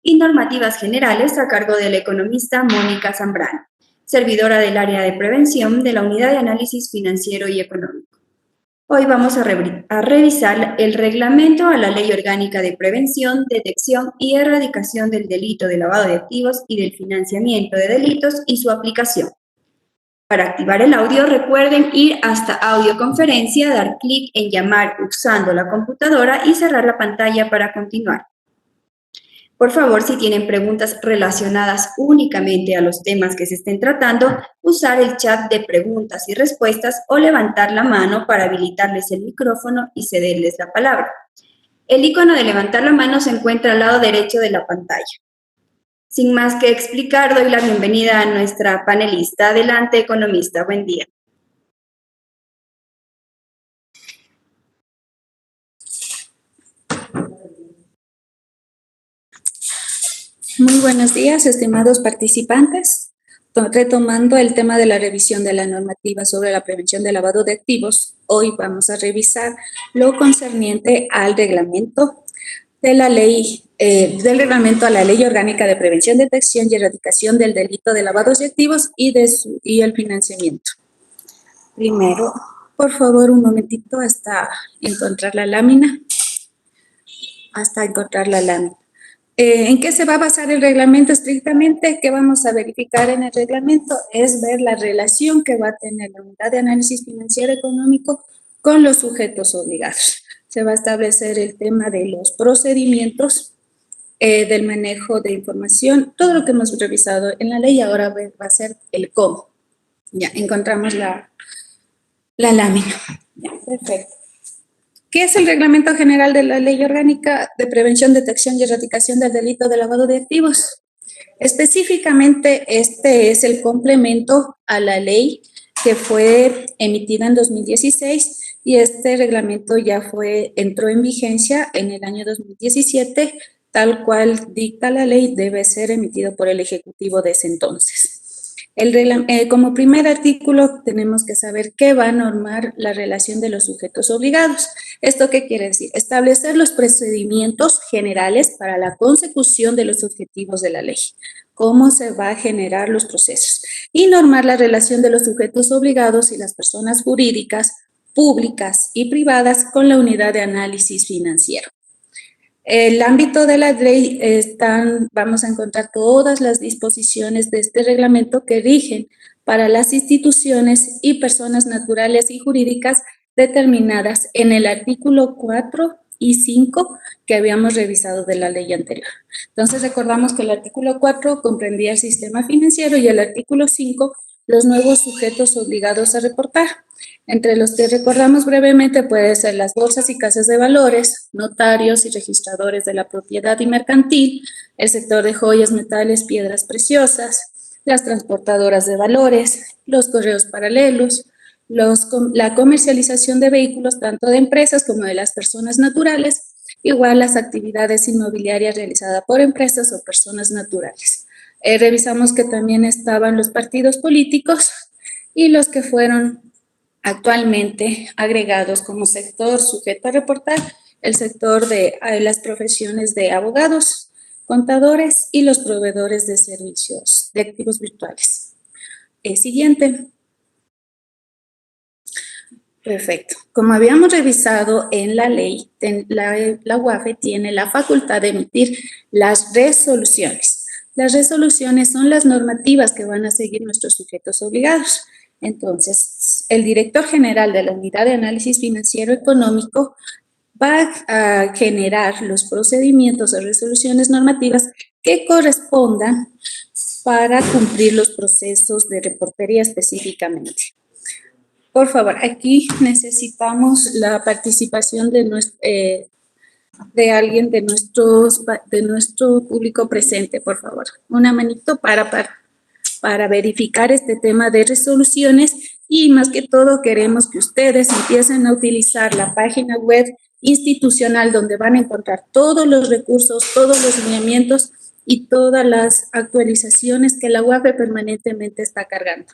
y normativas generales a cargo de la economista Mónica Zambrano, servidora del área de prevención de la Unidad de Análisis Financiero y Económico. Hoy vamos a revisar el reglamento a la Ley Orgánica de Prevención, Detección y Erradicación del Delito de Lavado de Activos y del Financiamiento de Delitos y su aplicación. Para activar el audio, recuerden ir hasta audioconferencia, dar clic en llamar usando la computadora y cerrar la pantalla para continuar. Por favor, si tienen preguntas relacionadas únicamente a los temas que se estén tratando, usar el chat de preguntas y respuestas o levantar la mano para habilitarles el micrófono y cederles la palabra. El icono de levantar la mano se encuentra al lado derecho de la pantalla. Sin más que explicar, doy la bienvenida a nuestra panelista. Adelante, economista. Buen día. Muy buenos días, estimados participantes. Retomando el tema de la revisión de la normativa sobre la prevención del lavado de activos, hoy vamos a revisar lo concerniente al reglamento de la ley, del reglamento a la Ley Orgánica de Prevención, Detección y Erradicación del Delito de Lavado de Activos y el financiamiento. Primero, por favor, un momentito hasta encontrar la lámina. ¿En qué se va a basar el reglamento estrictamente? ¿Qué vamos a verificar en el reglamento? Es ver la relación que va a tener la Unidad de Análisis Financiero Económico con los sujetos obligados. Se va a establecer el tema de los procedimientos, del manejo de información, todo lo que hemos revisado en la ley. Ahora va a ser el cómo. Ya encontramos la lámina. Ya, perfecto. ¿Qué es el Reglamento General de la Ley Orgánica de Prevención, Detección y Erradicación del Delito de Lavado de Activos? Específicamente, este es el complemento a la ley que fue emitida en 2016 y este reglamento ya entró en vigencia en el año 2017, tal cual dicta la ley, debe ser emitido por el Ejecutivo de ese entonces. Como primer artículo tenemos que saber qué va a normar la relación de los sujetos obligados. ¿Esto qué quiere decir? Establecer los procedimientos generales para la consecución de los objetivos de la ley. Cómo se va a generar los procesos. Y normar la relación de los sujetos obligados y las personas jurídicas, públicas y privadas con la unidad de análisis financiero. El ámbito de la ley vamos a encontrar todas las disposiciones de este reglamento que rigen para las instituciones y personas naturales y jurídicas determinadas en el artículo 4 y 5 que habíamos revisado de la ley anterior. Entonces, recordamos que el artículo 4 comprendía el sistema financiero y el artículo 5 los nuevos sujetos obligados a reportar. Entre los que recordamos brevemente pueden ser las bolsas y casas de valores, notarios y registradores de la propiedad y mercantil, el sector de joyas, metales, piedras preciosas, las transportadoras de valores, los correos paralelos, la comercialización de vehículos tanto de empresas como de las personas naturales, igual las actividades inmobiliarias realizadas por empresas o personas naturales. Revisamos que también estaban los partidos políticos y los que fueron actualmente agregados como sector sujeto a reportar, el sector de las profesiones de abogados, contadores y los proveedores de servicios de activos virtuales. Siguiente. Perfecto. Como habíamos revisado en la ley, la UAFE tiene la facultad de emitir las resoluciones. Las resoluciones son las normativas que van a seguir nuestros sujetos obligados. Entonces, el director general de la Unidad de Análisis Financiero Económico va a generar los procedimientos o resoluciones normativas que correspondan para cumplir los procesos de reportería específicamente. Por favor, aquí necesitamos la participación de alguien de nuestro público presente, por favor. Una manito para verificar este tema de resoluciones y más que todo queremos que ustedes empiecen a utilizar la página web institucional donde van a encontrar todos los recursos, todos los lineamientos y todas las actualizaciones que la UAFE permanentemente está cargando.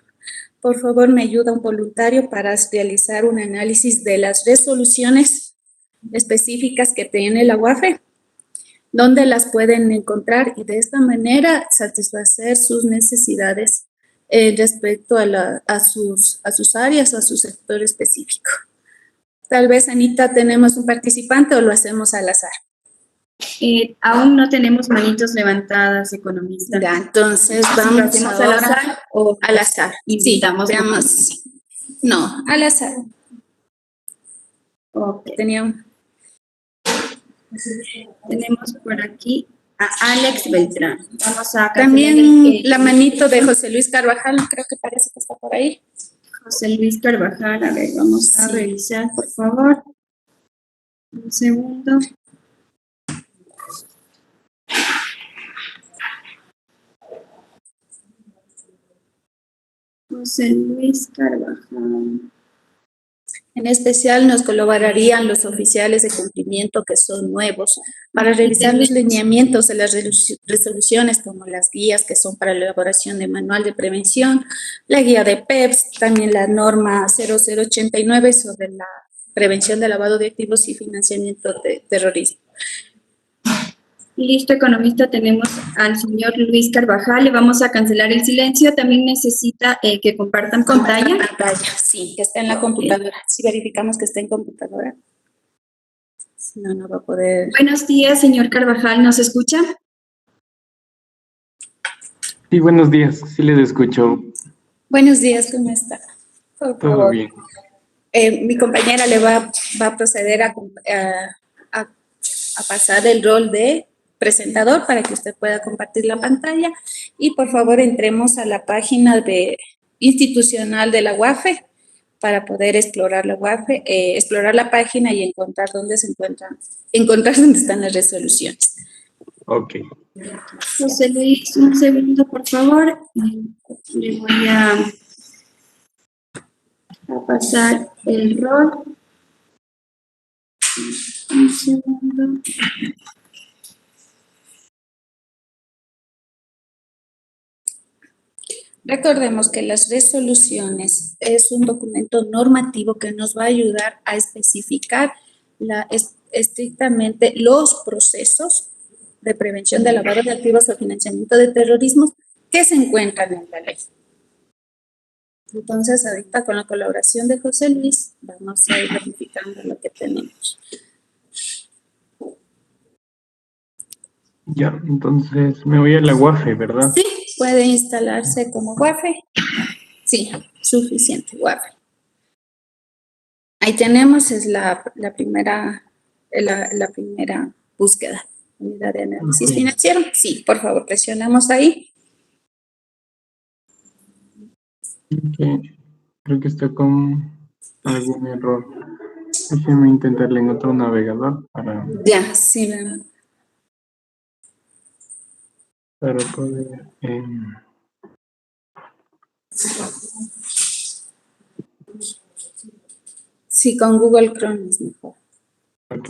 Por favor, me ayuda un voluntario para realizar un análisis de las resoluciones específicas que tiene la UAFE. dónde las pueden encontrar y de esta manera satisfacer sus necesidades respecto a sus áreas, a su sector específico. Tal vez, Anita, tenemos un participante o lo hacemos al azar. Aún no tenemos manitos levantadas, economista. Ya, entonces vamos al azar o al azar. Invitamos. Sí, veamos. No, al azar. Okay. Tenemos por aquí a Alex Beltrán. Vamos a también la manito de José Luis Carvajal, creo que parece que está por ahí. José Luis Carvajal, a ver, vamos a revisar, por favor. Un segundo. José Luis Carvajal. En especial nos colaborarían los oficiales de cumplimiento que son nuevos para revisar los lineamientos de las resoluciones como las guías que son para la elaboración de manual de prevención, la guía de PEPS, también la norma 0089 sobre la prevención de lavado de activos y financiamiento de terrorismo. Listo, economista, tenemos al señor Luis Carvajal. Le vamos a cancelar el silencio. También necesita que compartan pantalla. Sí, que está en la computadora. Si verificamos que está en computadora. Si no, no va a poder. Buenos días, señor Carvajal. ¿Nos escucha? Sí, buenos días. Sí les escucho. Buenos días, ¿cómo está? Por Todo favor. bien. Mi compañera le va a proceder a pasar el rol de presentador para que usted pueda compartir la pantalla y por favor entremos a la página institucional de la UAFE para poder explorar la UAFE, explorar la página y encontrar dónde dónde están las resoluciones. Ok. José Luis, un segundo, por favor. Le voy a pasar el rol. Un segundo. Recordemos que las resoluciones es un documento normativo que nos va a ayudar a especificar estrictamente los procesos de prevención de lavado de activos o financiamiento de terrorismo que se encuentran en la ley. Entonces, ahorita con la colaboración de José Luis, vamos a ir verificando lo que tenemos. Ya, entonces me voy a la UAFE, ¿verdad? Sí, puede instalarse como UAFE. Sí, suficiente, UAFE. Ahí tenemos, es la primera búsqueda. Unidad de análisis financiero. Sí, por favor, presionamos ahí. Okay. Creo que está con algún error. Déjenme intentarle en otro navegador para Sí, poder... Sí, con Google Chrome es mejor. Ok.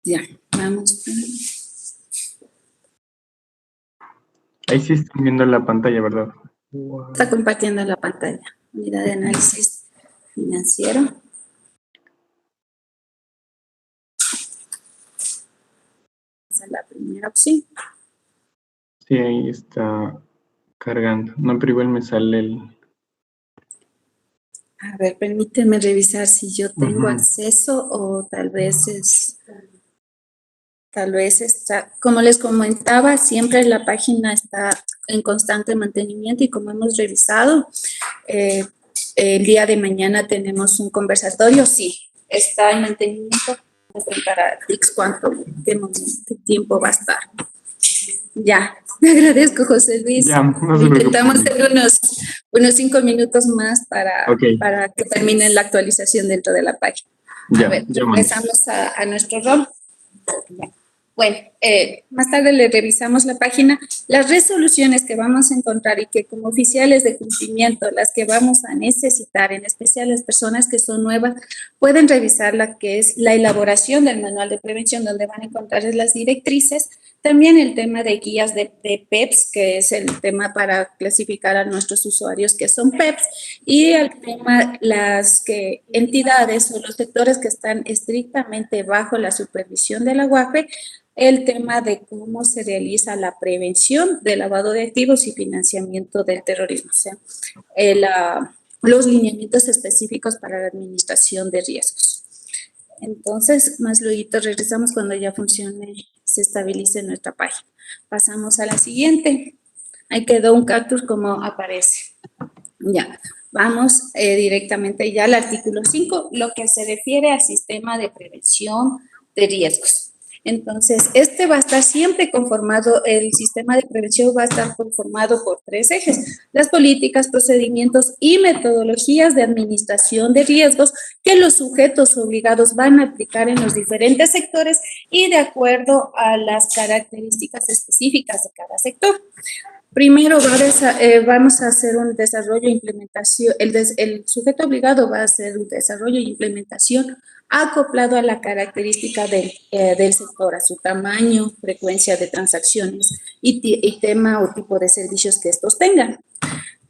Ya, vamos. Ahí sí están viendo la pantalla, ¿verdad? Está compartiendo la pantalla. Unidad de análisis financiero. Esa es la primera opción. Sí, ahí está cargando. No, pero igual me sale el... A ver, permíteme revisar si yo tengo acceso o tal vez está, como les comentaba, siempre la página está en constante mantenimiento y como hemos revisado, el día de mañana tenemos un conversatorio, sí, está en mantenimiento, para qué tiempo va a estar. Ya, me agradezco, José Luis. Ya, no se intentamos hacer unos 5 minutos más para que termine la actualización dentro de la página. Ya, a ver, regresamos a nuestro rol. Ya. Bueno, más tarde le revisamos la página, las resoluciones que vamos a encontrar y que como oficiales de cumplimiento, las que vamos a necesitar, en especial las personas que son nuevas, pueden revisar la que es la elaboración del manual de prevención, donde van a encontrar las directrices, también el tema de guías de PEPs, que es el tema para clasificar a nuestros usuarios que son PEPs, y el tema, entidades o los sectores que están estrictamente bajo la supervisión de la UAFE, el tema de cómo se realiza la prevención del lavado de activos y financiamiento del terrorismo, o sea, los lineamientos específicos para la administración de riesgos. Entonces, más luego regresamos cuando ya funcione, se estabilice nuestra página. Pasamos a la siguiente. Ahí quedó un cactus como aparece. Ya, vamos directamente ya al artículo 5, lo que se refiere al sistema de prevención de riesgos. Entonces, este va a estar siempre conformado, el sistema de prevención va a estar conformado por 3 ejes: las políticas, procedimientos y metodologías de administración de riesgos que los sujetos obligados van a aplicar en los diferentes sectores y de acuerdo a las características específicas de cada sector. Primero vamos a hacer un desarrollo e implementación, el sujeto obligado va a hacer un desarrollo y implementación acoplado a la característica del sector, a su tamaño, frecuencia de transacciones y tema o tipo de servicios que estos tengan.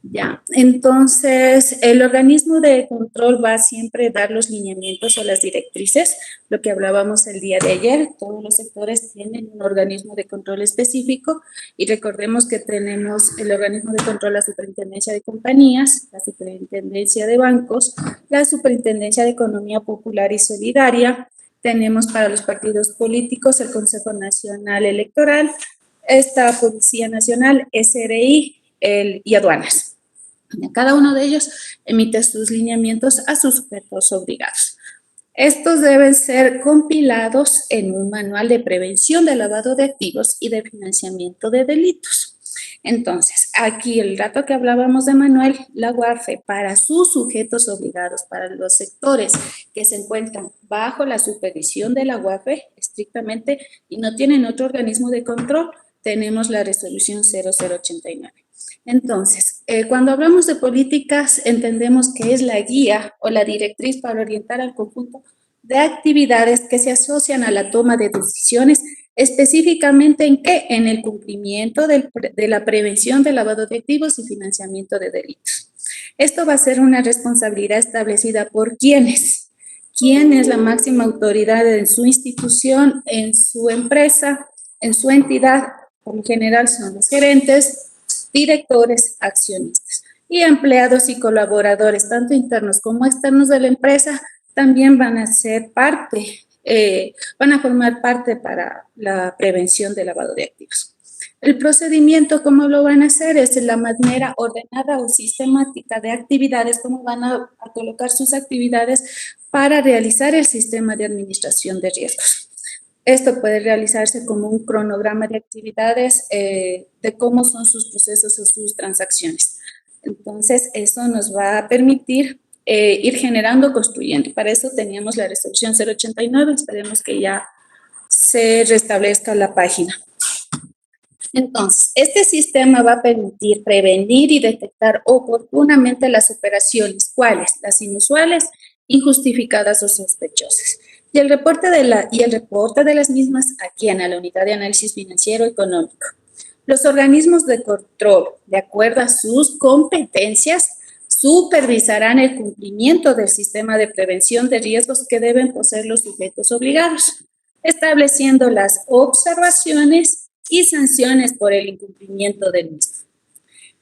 Ya, entonces el organismo de control va a siempre dar los lineamientos o las directrices, lo que hablábamos el día de ayer. Todos los sectores tienen un organismo de control específico y recordemos que tenemos el organismo de control, la Superintendencia de Compañías, la Superintendencia de Bancos, la Superintendencia de Economía Popular y Solidaria. Tenemos para los partidos políticos el Consejo Nacional Electoral, esta Policía Nacional, SRI y aduanas. Cada uno de ellos emite sus lineamientos a sus sujetos obligados. Estos deben ser compilados en un manual de prevención de lavado de activos y de financiamiento de delitos. Entonces, aquí el dato que hablábamos de manual, la UAFE, para sus sujetos obligados, para los sectores que se encuentran bajo la supervisión de la UAFE estrictamente y no tienen otro organismo de control, tenemos la resolución 0089. Entonces, cuando hablamos de políticas, entendemos que es la guía o la directriz para orientar al conjunto de actividades que se asocian a la toma de decisiones, específicamente ¿en qué? En el cumplimiento de la prevención del lavado de activos y financiamiento de delitos. Esto va a ser una responsabilidad establecida por ¿quiénes? ¿Quién es la máxima autoridad en su institución, en su empresa, en su entidad? Por lo general son los gerentes, directores, accionistas y empleados y colaboradores, tanto internos como externos de la empresa, también van a ser parte, van a formar parte para la prevención del lavado de activos. El procedimiento, ¿cómo lo van a hacer? Es la manera ordenada o sistemática de actividades, cómo van a colocar sus actividades para realizar el sistema de administración de riesgos. Esto puede realizarse como un cronograma de actividades de cómo son sus procesos o sus transacciones. Entonces, eso nos va a permitir ir generando, construyendo. Para eso teníamos la resolución 089, esperemos que ya se restablezca la página. Entonces, este sistema va a permitir prevenir y detectar oportunamente las operaciones, ¿cuáles? Las inusuales, injustificadas o sospechosas. Y el reporte de las mismas a quién, a la unidad de análisis financiero económico. Los organismos de control, de acuerdo a sus competencias, supervisarán el cumplimiento del sistema de prevención de riesgos que deben poseer los sujetos obligados, estableciendo las observaciones y sanciones por el incumplimiento del mismo.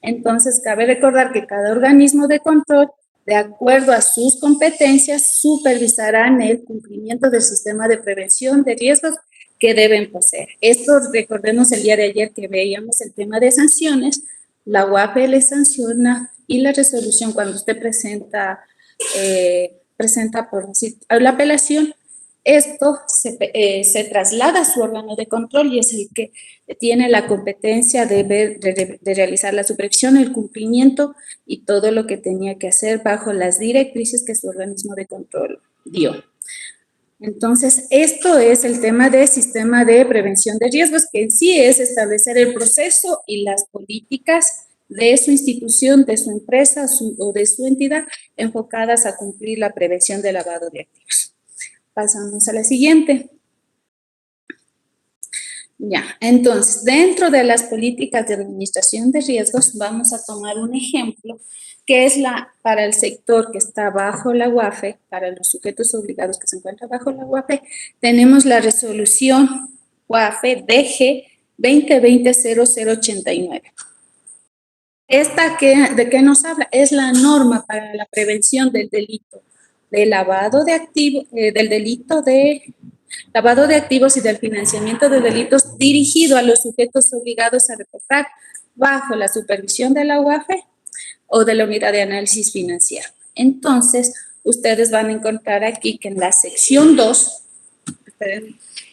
Entonces, cabe recordar que cada organismo de control, de acuerdo a sus competencias, supervisarán el cumplimiento del sistema de prevención de riesgos que deben poseer. Esto, recordemos el día de ayer que veíamos el tema de sanciones, la UAFE le sanciona y la resolución cuando usted presenta por decir, la apelación, esto se traslada a su órgano de control y es el que tiene la competencia de realizar la supervisión, el cumplimiento y todo lo que tenía que hacer bajo las directrices que su organismo de control dio. Entonces, esto es el tema del sistema de prevención de riesgos, que en sí es establecer el proceso y las políticas de su institución, de su empresa o de su entidad enfocadas a cumplir la prevención del lavado de activos. Pasamos a la siguiente. Ya, entonces, dentro de las políticas de administración de riesgos, vamos a tomar un ejemplo que es para el sector que está bajo la UAFE, para los sujetos obligados que se encuentran bajo la UAFE, tenemos la resolución UAFE DG 2020-0089. ¿De qué nos habla? Es la norma para la prevención del delito de lavado de activos, del delito de lavado de activos y del financiamiento de delitos dirigido a los sujetos obligados a reportar bajo la supervisión de la UAFE o de la Unidad de Análisis Financiero. Entonces, ustedes van a encontrar aquí que en la sección 2,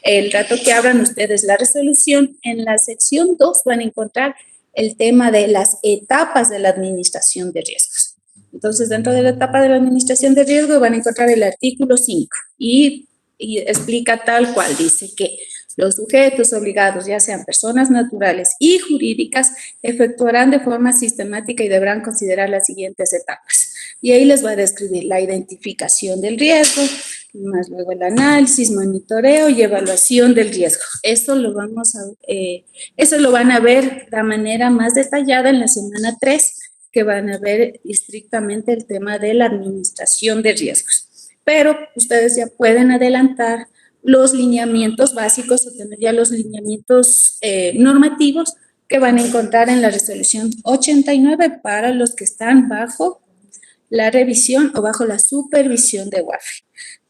el dato que abran ustedes la resolución, en la sección 2 van a encontrar el tema de las etapas de la administración de riesgos. Entonces, dentro de la etapa de la administración de riesgo van a encontrar el artículo 5 y explica tal cual, dice que los sujetos obligados, ya sean personas naturales y jurídicas, efectuarán de forma sistemática y deberán considerar las siguientes etapas. Y ahí les va a describir la identificación del riesgo, más luego el análisis, monitoreo y evaluación del riesgo. Eso lo van a ver de manera más detallada en la semana 3, que van a ver estrictamente el tema de la administración de riesgos. Pero ustedes ya pueden adelantar los lineamientos básicos o tener ya los lineamientos normativos que van a encontrar en la resolución 89 para los que están bajo la revisión o bajo la supervisión de UAFE.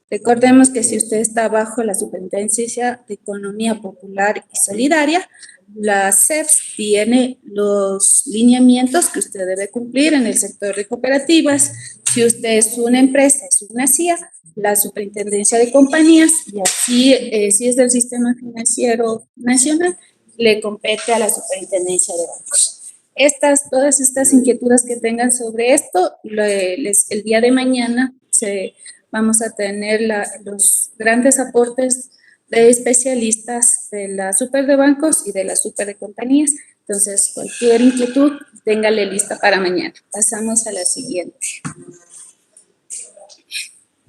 Recordemos que si usted está bajo la Superintendencia de Economía Popular y Solidaria, la SEPS tiene los lineamientos que usted debe cumplir en el sector de cooperativas. Si usted es una empresa, es una CIA, la Superintendencia de Compañías, y así, si es del Sistema Financiero Nacional, le compete a la Superintendencia de Bancos. Todas estas inquietudes que tengan sobre esto, el día de mañana vamos a tener los grandes aportes de especialistas de la super de bancos y de la super de compañías. Entonces, cualquier inquietud, téngale lista para mañana. Pasamos a la siguiente.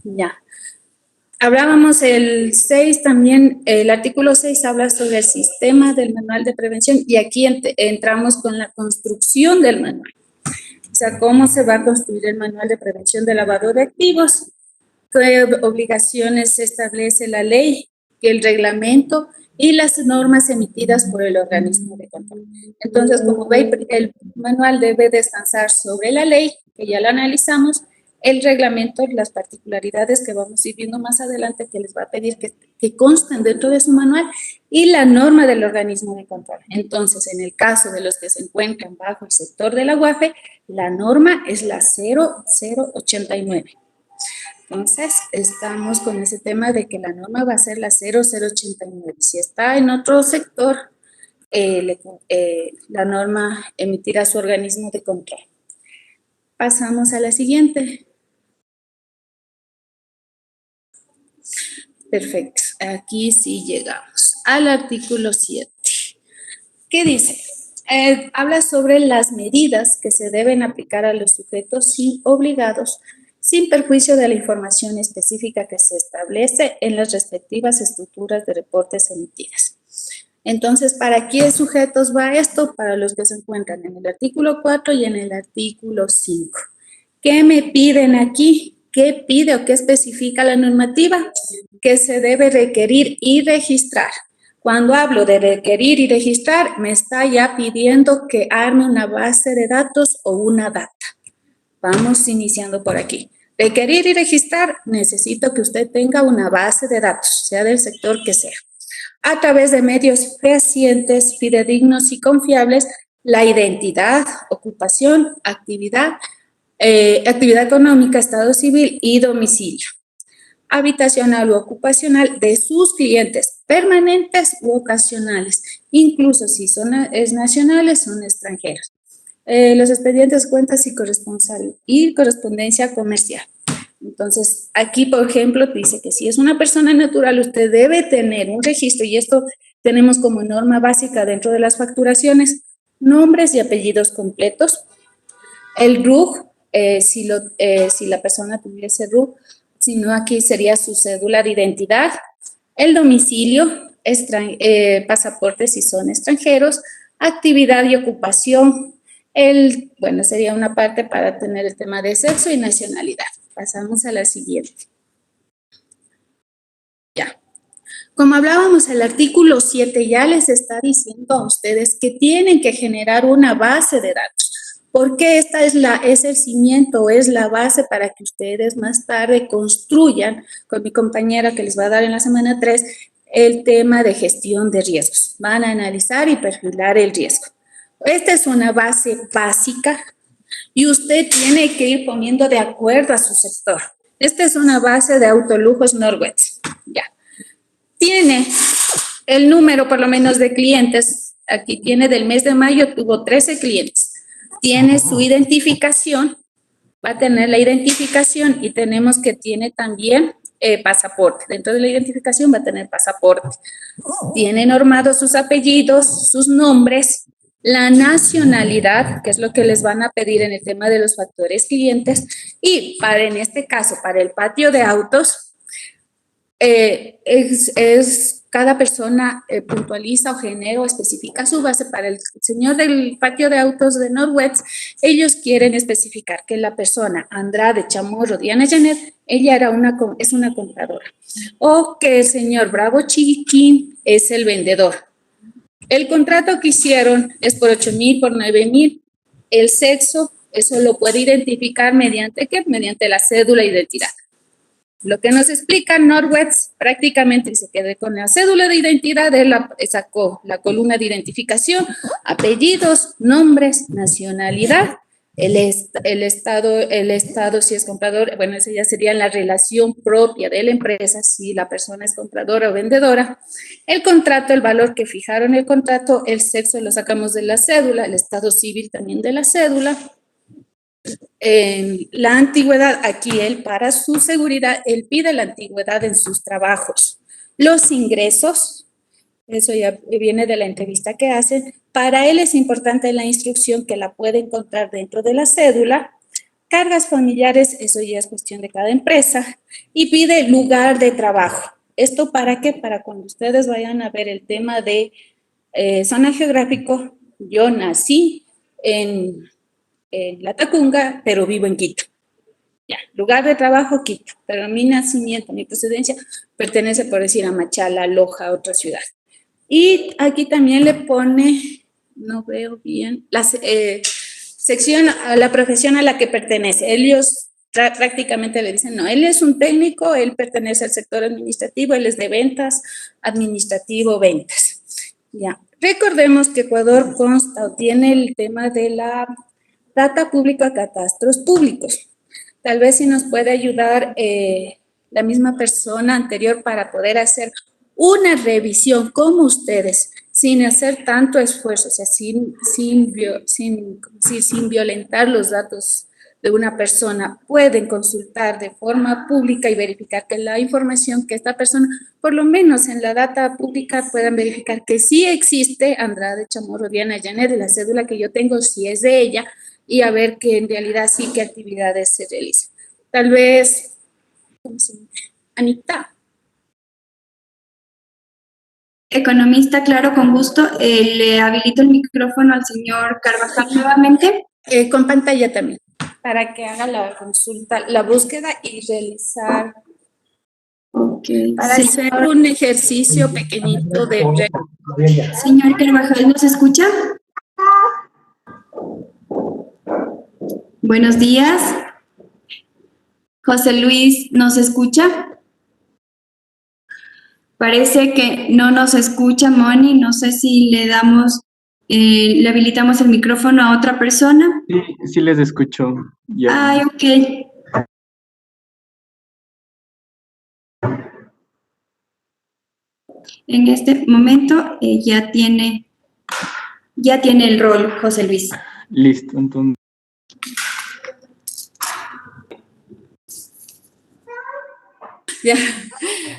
Ya. Hablábamos el 6 también, el artículo 6 habla sobre el sistema del manual de prevención y aquí entramos con la construcción del manual. O sea, cómo se va a construir el manual de prevención de lavado de activos, qué obligaciones establece la ley, el reglamento y las normas emitidas por el organismo de control. Entonces, como ve, el manual debe descansar sobre la ley, que ya la analizamos, el reglamento, las particularidades que vamos a ir viendo más adelante, que les va a pedir que consten dentro de su manual, y la norma del organismo de control. Entonces, en el caso de los que se encuentran bajo el sector de la UAFE, la norma es la 0089. Entonces, estamos con ese tema de que la norma va a ser la 0089. Si está en otro sector, la norma emitirá su organismo de control. Pasamos a la siguiente. Perfecto. Aquí sí llegamos al artículo 7. ¿Qué dice? Habla sobre las medidas que se deben aplicar a los sujetos obligados sin perjuicio de la información específica que se establece en las respectivas estructuras de reportes emitidas. Entonces, ¿para qué sujetos va esto? Para los que se encuentran en el artículo 4 y en el artículo 5. ¿Qué me piden aquí? ¿Qué pide o qué especifica la normativa? Que se debe requerir y registrar. Cuando hablo de requerir y registrar, me está ya pidiendo que arme una base de datos o una data. Vamos iniciando por aquí. Requerir y registrar, necesito que usted tenga una base de datos, sea del sector que sea. A través de medios fehacientes, fidedignos y confiables, la identidad, ocupación, actividad económica, estado civil y domicilio habitacional u ocupacional de sus clientes permanentes u ocasionales, incluso si son nacionales o extranjeros. Los expedientes, cuentas y correspondencia comercial. Entonces, aquí, por ejemplo, dice que si es una persona natural, usted debe tener un registro, y esto tenemos como norma básica dentro de las facturaciones, nombres y apellidos completos, el RUC, si la persona tuviese RUC, si no, aquí sería su cédula de identidad, el domicilio, pasaporte si son extranjeros, actividad y ocupación, bueno, sería una parte para tener el tema de sexo y nacionalidad. Pasamos a la siguiente. Ya. Como hablábamos, el artículo 7 ya les está diciendo a ustedes que tienen que generar una base de datos. Porque esta es el cimiento, es la base para que ustedes más tarde construyan, con mi compañera que les va a dar en la semana 3, el tema de gestión de riesgos. Van a analizar y perfilar el riesgo. Esta es una base básica y usted tiene que ir poniendo de acuerdo a su sector. Esta es una base de autolujos Norwest. Ya. Tiene el número por lo menos de clientes. Aquí tiene del mes de mayo, tuvo 13 clientes. Tiene su identificación, va a tener la identificación y tenemos que tiene también pasaporte. Dentro de la identificación va a tener pasaporte. Tiene normados sus apellidos, sus nombres, la nacionalidad, que es lo que les van a pedir en el tema de los factores clientes, y en este caso, para el patio de autos, cada persona puntualiza o genera o especifica su base. Para el señor del patio de autos de Norwest, ellos quieren especificar que la persona Andrade Chamorro Diana Janet, ella es una compradora, o que el señor Bravo Chiquín es el vendedor. El contrato que hicieron es por 8,000, por 9,000. El sexo, eso lo puede identificar mediante ¿qué? Mediante la cédula de identidad. Lo que nos explica Norwest prácticamente se quedó con la cédula de identidad, él sacó la columna de identificación, apellidos, nombres, nacionalidad, el estado si es comprador, bueno, esa ya sería la relación propia de la empresa, si la persona es compradora o vendedora, el contrato, el valor que fijaron el contrato, el sexo lo sacamos de la cédula, el estado civil también de la cédula. La antigüedad, aquí él para su seguridad, él pide la antigüedad en sus trabajos. Los ingresos, eso ya viene de la entrevista que hacen, para él es importante la instrucción que la puede encontrar dentro de la cédula. Cargas familiares, eso ya es cuestión de cada empresa, y pide lugar de trabajo. ¿Esto para qué? Para cuando ustedes vayan a ver el tema de zona geográfico, yo nací en La Tacunga, pero vivo en Quito. Ya, lugar de trabajo, Quito, pero mi nacimiento, mi procedencia pertenece, por decir, a Machala, Loja, otra ciudad. Y aquí también le pone, no veo bien, la sección, a la profesión a la que pertenece. Ellos prácticamente le dicen, no, él es un técnico, él pertenece al sector administrativo, él es de ventas, administrativo, ventas. Ya, recordemos que Ecuador consta o tiene el tema de la data pública, catastros públicos. Tal vez si nos puede ayudar la misma persona anterior para poder hacer una revisión como ustedes, sin hacer tanto esfuerzo, o sea, sin violentar los datos de una persona, pueden consultar de forma pública y verificar que la información que esta persona, por lo menos en la data pública, puedan verificar que sí existe Andrade Chamorro Diana Janet, de la cédula que yo tengo, si es de ella, y a ver que en realidad sí qué actividades se realizan. Tal vez, ¿cómo se llama? Anita. Economista, claro, con gusto. Le habilito el micrófono al señor Carvajal nuevamente. Con pantalla también, para que haga la consulta, la búsqueda y realizar, para hacer un ejercicio pequeñito de... Señor Carvajal, ¿nos escucha? Buenos días. José Luis, ¿nos escucha? Parece que no nos escucha, Moni. No sé si le damos, le habilitamos el micrófono a otra persona. Sí les escucho. Ya. Ay, ok. En este momento ya tiene el rol, José Luis. Listo, entonces. Ya,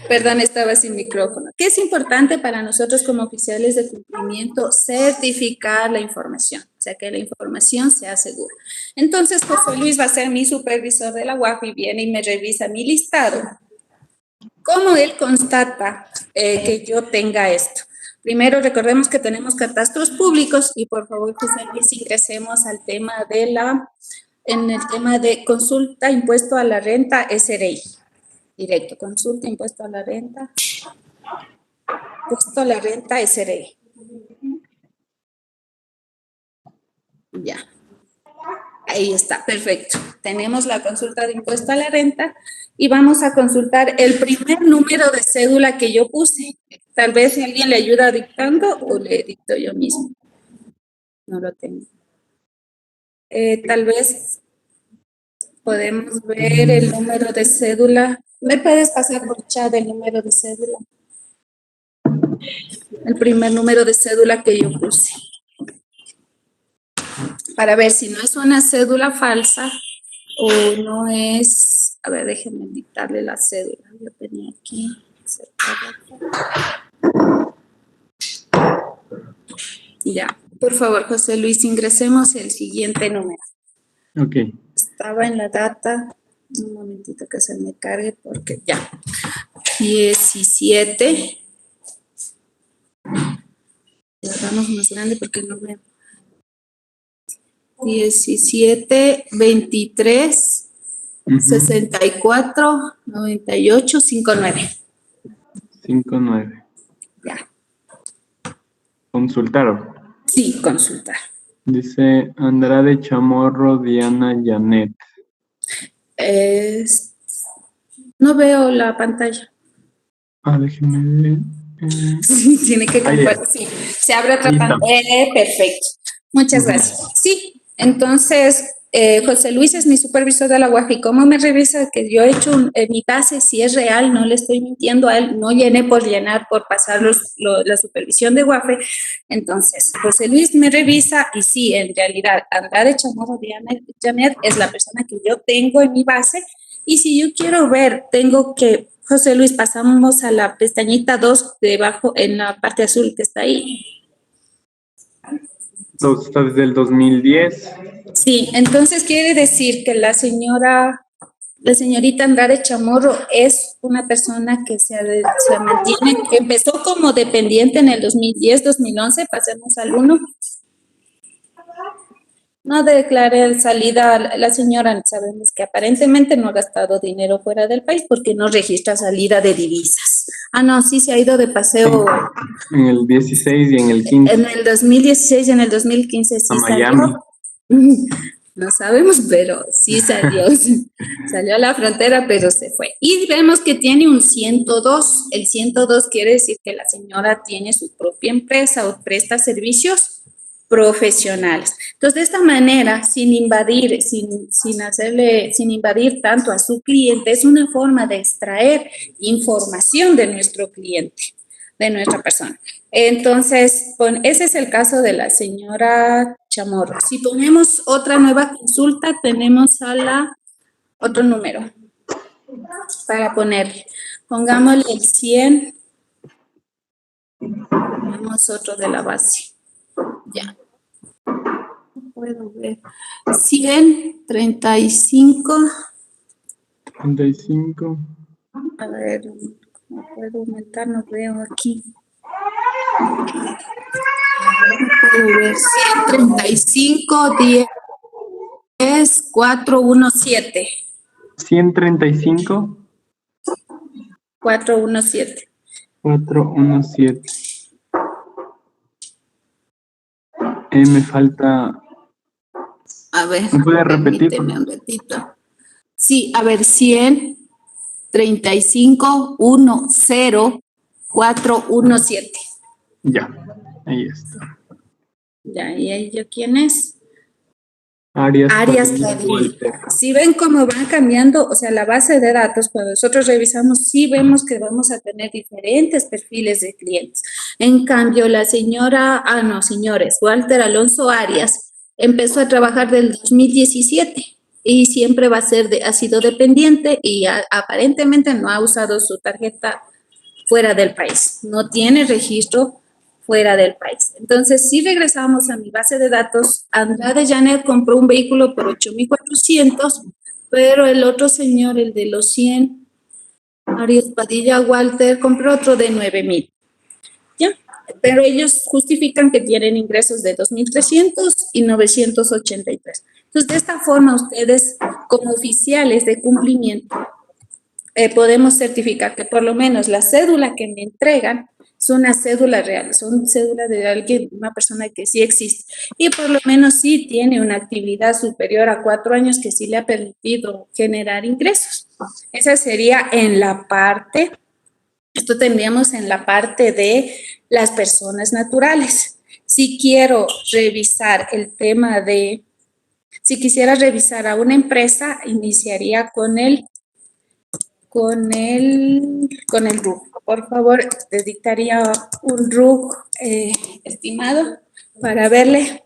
perdón, estaba sin micrófono. ¿Qué es importante para nosotros como oficiales de cumplimiento? Certificar la información, o sea, que la información sea segura. Entonces, José Luis va a ser mi supervisor de la UAF y viene y me revisa mi listado. ¿Cómo él constata que yo tenga esto? Primero, recordemos que tenemos catastros públicos y por favor, José Luis, ingresemos al tema en el tema de consulta impuesto a la renta SRI. Directo, consulta impuesto a la renta. Impuesto a la renta SRI. Ya. Ahí está, perfecto. Tenemos la consulta de impuesto a la renta y vamos a consultar el primer número de cédula que yo puse. Tal vez si alguien le ayuda dictando o le dicto yo mismo. No lo tengo. Tal vez podemos ver el número de cédula. ¿Me puedes pasar por chat el número de cédula? El primer número de cédula que yo puse. Para ver si no es una cédula falsa o no es... A ver, déjenme dictarle la cédula. Yo tenía aquí. Ya, por favor, José Luis, ingresemos el siguiente número. Ok. Estaba en la data. Un momentito que se me cargue porque ya. 17. Ya vamos más grande porque no veo. 17, 23, 64, 98, 59. 59. Ya. Consultaron. Sí, consultar. Dice Andrade Chamorro Diana Janet. No veo la pantalla. Déjeme ver. Sí, tiene que compartir. Sí, se abre otra pantalla. Perfecto. Muchas gracias. Sí, entonces, José Luis es mi supervisor de la UAF y cómo me revisa que yo he hecho mi base, si es real, no le estoy mintiendo a él, no llené por llenar, por pasar la supervisión de UAF. Entonces, José Luis me revisa y sí, en realidad, Andrade Chamorro Janet es la persona que yo tengo en mi base y si yo quiero ver, tengo que, José Luis, pasamos a la pestañita 2 debajo en la parte azul que está ahí. Está desde el 2010. Sí, entonces quiere decir que la señorita Andrade Chamorro es una persona que se mantiene, que empezó como dependiente en el 2010, 2011, pasemos al 1. No declaré salida, la señora sabemos que aparentemente no ha gastado dinero fuera del país porque no registra salida de divisas. No, sí se ha ido de paseo. En el 16 y en el 15. En el 2016 y en el 2015 sí a Miami. salió. No sabemos, pero sí salió. Salió a la frontera, pero se fue. Y vemos que tiene un 102. El 102 quiere decir que la señora tiene su propia empresa o presta servicios profesionales. Entonces, de esta manera, sin invadir tanto a su cliente, es una forma de extraer información de nuestro cliente, de nuestra persona. Entonces, ese es el caso de la señora Chamorro. Si ponemos otra nueva consulta, tenemos otro número para ponerle. Pongámosle el 100. Ponemos otro de la base. Ya. No puedo ver. 100, 35. 35. A ver, no puedo aumentar, no veo aquí. No puedo ver. 135, 10, 417. 135. 417. 417. Me falta. A ver. ¿Me puede repetir? Permíteme un ratito. Sí, a ver, 100, 35, 10, 417. Ya, ahí está. Ya, ¿y ella quién es? Arias Cadillo. Si ven cómo van cambiando, o sea, la base de datos, cuando nosotros revisamos, sí vemos que vamos a tener diferentes perfiles de clientes. En cambio, la señora, señores, Walter Alonso Arias empezó a trabajar del 2017. y siempre va a ser ha sido dependiente y aparentemente no ha usado su tarjeta fuera del país, no tiene registro fuera del país. Entonces, si regresamos a mi base de datos, Andrade Janet compró un vehículo por 8,400, pero el otro señor, el de los 100, Arias Padilla Walter, compró otro de 9,000. ¿Ya? Pero ellos justifican que tienen ingresos de 2,300 y 983. Entonces, de esta forma, ustedes, como oficiales de cumplimiento, podemos certificar que por lo menos la cédula que me entregan es una cédula real, son cédulas de alguien, una persona que sí existe y por lo menos sí tiene una actividad superior a 4 años que sí le ha permitido generar ingresos. Esa sería en la parte, esto tendríamos en la parte de las personas naturales. Si quiero revisar el tema de, si quisiera revisar a una empresa, iniciaría con el RUC. Por favor, te dictaría un RUC estimado para verle,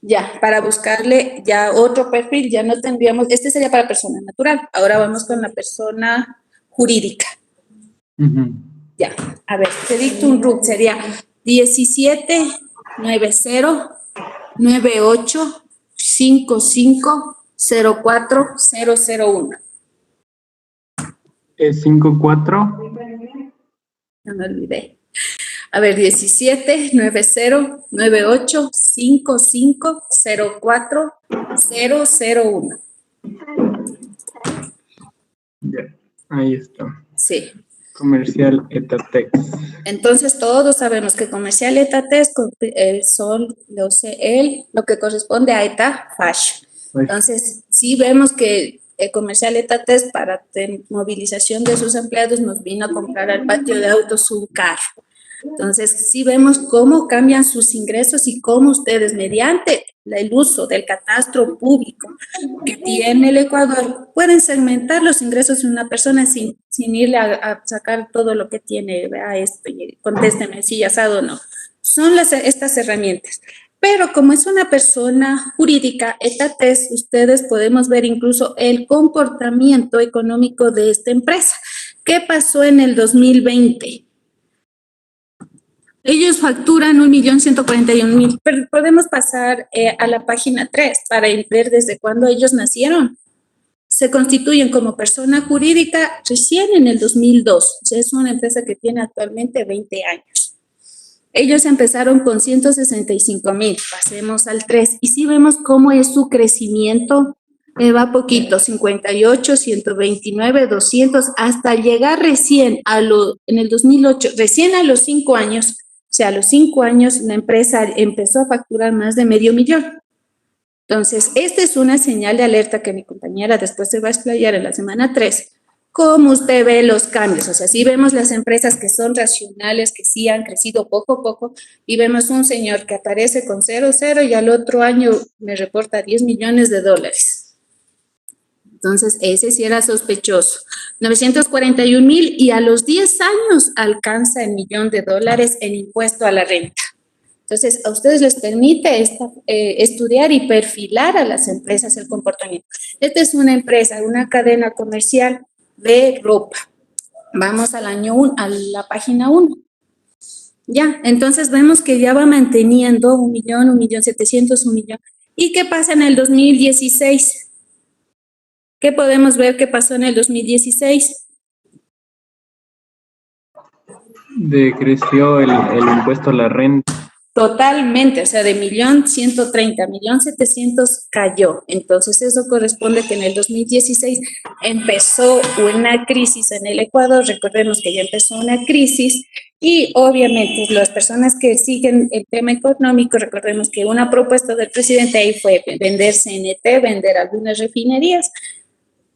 ya, para buscarle ya otro perfil, ya no tendríamos, este sería para persona natural, ahora vamos con la persona jurídica. Ya, a ver, te dicto un RUC, sería 17909855040001. ¿Es 54? No me olvidé. A ver, 17909855040001. Ya, ahí está. Sí. Comercial Etatex. Entonces, todos sabemos que comercial Etatex son lo que corresponde a ETA Fashion. Entonces, sí vemos que el comercial Etatex para movilización de sus empleados nos vino a comprar al patio de autos un carro. Entonces, sí vemos cómo cambian sus ingresos y cómo ustedes, mediante el uso del catastro público que tiene el Ecuador, pueden segmentar los ingresos de una persona sin irle a sacar todo lo que tiene. Vea esto y contésteme si ya sabe o no. Son estas herramientas. Pero como es una persona jurídica, Etatex, ustedes podemos ver incluso el comportamiento económico de esta empresa. ¿Qué pasó en el 2020? Ellos facturan 1.141.000, pero podemos pasar a la página 3 para ver desde cuándo ellos nacieron. Se constituyen como persona jurídica recién en el 2002. O sea, es una empresa que tiene actualmente 20 años. Ellos empezaron con 165,000, pasemos al 3. Y sí vemos cómo es su crecimiento, va poquito, 58, 129, 200, hasta llegar recién en el 2008, recién a los 5 años, o sea, a los 5 años la empresa empezó a facturar más de $500,000. Entonces, esta es una señal de alerta que mi compañera después se va a explayar en la semana 3. ¿Cómo usted ve los cambios? O sea, sí vemos las empresas que son racionales, que sí han crecido poco a poco, y vemos un señor que aparece con 0 y al otro año me reporta $10 millones. Entonces, ese sí era sospechoso. 941,000 y a los 10 años alcanza $1 millón en impuesto a la renta. Entonces, a ustedes les permite estudiar y perfilar a las empresas el comportamiento. Esta es una empresa, una cadena comercial de ropa. Vamos al año 1, a la página 1. Ya, entonces vemos que ya va manteniendo 1 millón, 1.700.000, 1 millón. ¿Y qué pasa en el 2016? ¿Qué podemos ver que pasó en el 2016? Decreció el impuesto a la renta. Totalmente, o sea, de 1.130.000, 1.700.000 cayó. Entonces, eso corresponde que en el 2016 empezó una crisis en el Ecuador. Recordemos que ya empezó una crisis y obviamente las personas que siguen el tema económico, recordemos que una propuesta del presidente ahí fue vender CNT, vender algunas refinerías.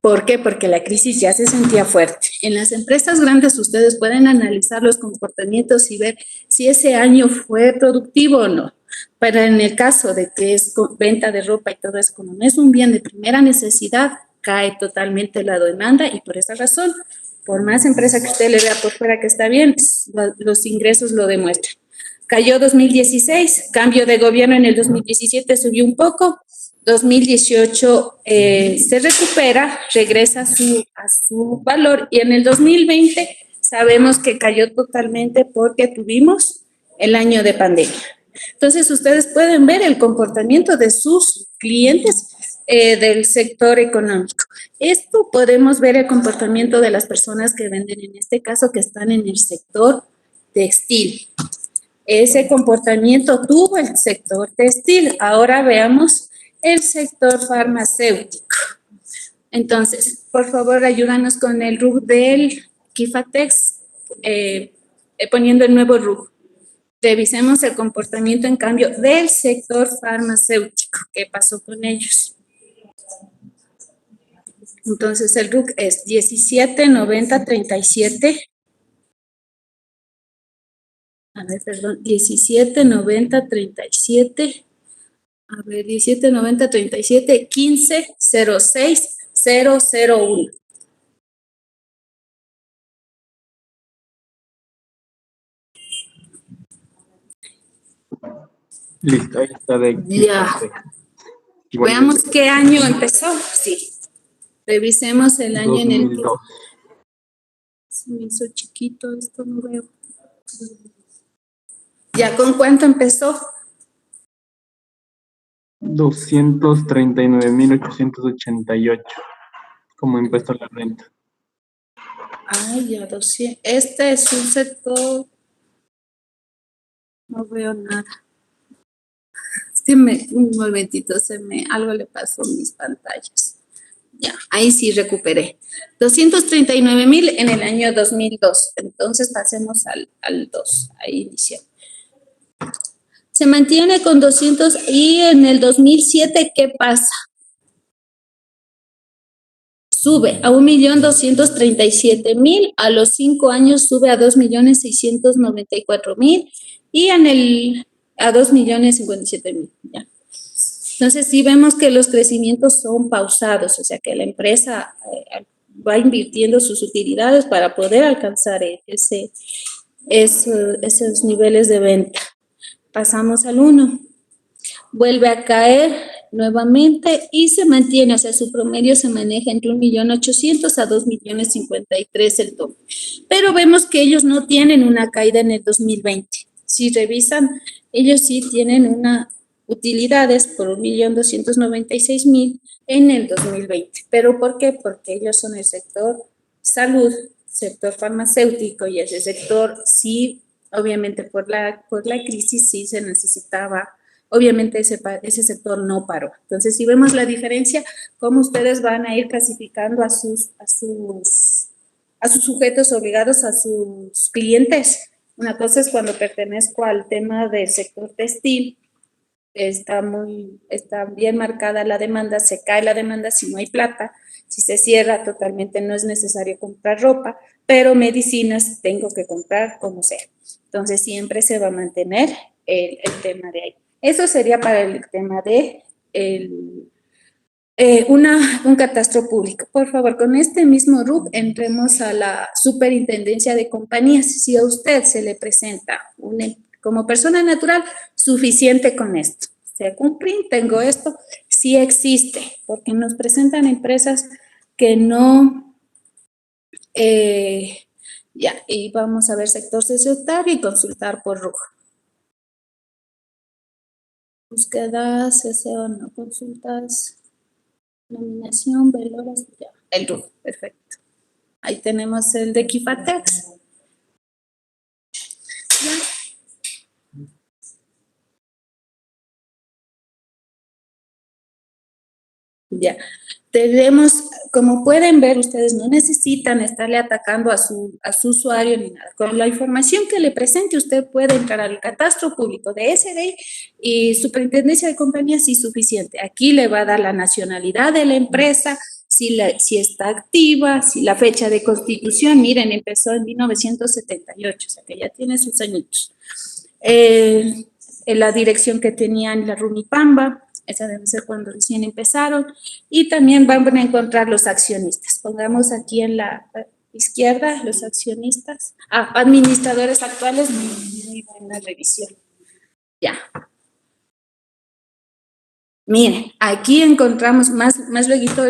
¿Por qué? Porque la crisis ya se sentía fuerte. En las empresas grandes ustedes pueden analizar los comportamientos y ver si ese año fue productivo o no. Pero en el caso de que es venta de ropa y todo eso, como no es un bien de primera necesidad, cae totalmente la demanda y por esa razón, por más empresa que usted le vea por fuera que está bien, los ingresos lo demuestran. Cayó 2016, cambio de gobierno en el 2017 subió un poco, 2018 se recupera, regresa a su valor, y en el 2020 sabemos que cayó totalmente porque tuvimos el año de pandemia. Entonces, ustedes pueden ver el comportamiento de sus clientes del sector económico. Esto podemos ver el comportamiento de las personas que venden, en este caso, que están en el sector textil. Ese comportamiento tuvo el sector textil. Ahora veamos el sector farmacéutico. Entonces, por favor, ayúdanos con el RUC del Kifatex, poniendo el nuevo RUC. Revisemos el comportamiento, en cambio, del sector farmacéutico. ¿Qué pasó con ellos? Entonces, el RUC es 17.90.37. A ver, perdón, 17.90.37. A ver, 17.90.37, 15.06.001. Listo, ahí está de aquí. Ya. Veamos qué año empezó. Sí. Revisemos el año en el que... 2002. Se me hizo chiquito esto, no veo. ¿Ya con cuánto empezó? 239.888 como impuesto a la renta. Ay, ya 200. Este es un sector... No veo nada. Es que un momentito, algo le pasó a mis pantallas. Ya, ahí sí recuperé. 239.000 en el año 2002. Entonces pasemos al 2. Ahí inició. Se mantiene con 200 y en el 2007, ¿qué pasa? Sube a 1.237.000, a los 5 años sube a 2.694.000 y a 2.057.000. Ya. Entonces, sí vemos que los crecimientos son pausados, o sea que la empresa va invirtiendo sus utilidades para poder alcanzar esos niveles de venta. Pasamos al 1. Vuelve a caer nuevamente y se mantiene, o sea, su promedio se maneja entre 1.800.000 a 2.053.000 el tope. Pero vemos que ellos no tienen una caída en el 2020. Si revisan, ellos sí tienen utilidades por 1.296.000 en el 2020. ¿Pero por qué? Porque ellos son el sector salud, sector farmacéutico, y ese sector sí, obviamente por la crisis sí se necesitaba. Obviamente ese sector no paró. Entonces, si vemos la diferencia, cómo ustedes van a ir clasificando a sus sujetos obligados, a sus clientes. Una cosa es cuando pertenezco al tema del sector textil, está bien marcada la demanda, se cae la demanda si no hay plata, si se cierra totalmente no es necesario comprar ropa, pero medicinas tengo que comprar como sea. Entonces, siempre se va a mantener el tema de ahí. Eso sería para el tema de un catastro público. Por favor, con este mismo RUC entremos a la superintendencia de compañías. Si a usted se le presenta como persona natural, suficiente con esto. Hago un print, tengo esto, sí existe, porque nos presentan empresas que no... ya, y vamos a ver sector societario y consultar por RUC. Búsquedas, SEO, no consultas, nominación, valores, ya, el RUC, perfecto. Ahí tenemos el de Kifatex. Ya. Ya. Tenemos, como pueden ver, ustedes no necesitan estarle atacando a su usuario ni nada. Con la información que le presente, usted puede entrar al catastro público de SDI y superintendencia de compañías si es suficiente. Aquí le va a dar la nacionalidad de la empresa, si está activa, si la fecha de constitución, miren, empezó en 1978, o sea que ya tiene sus añitos. La dirección que tenían la Rumipamba, esa debe ser cuando recién empezaron, y también van a encontrar los accionistas. Pongamos aquí en la izquierda los accionistas, administradores actuales, muy buena revisión. Ya. Miren, aquí encontramos más luego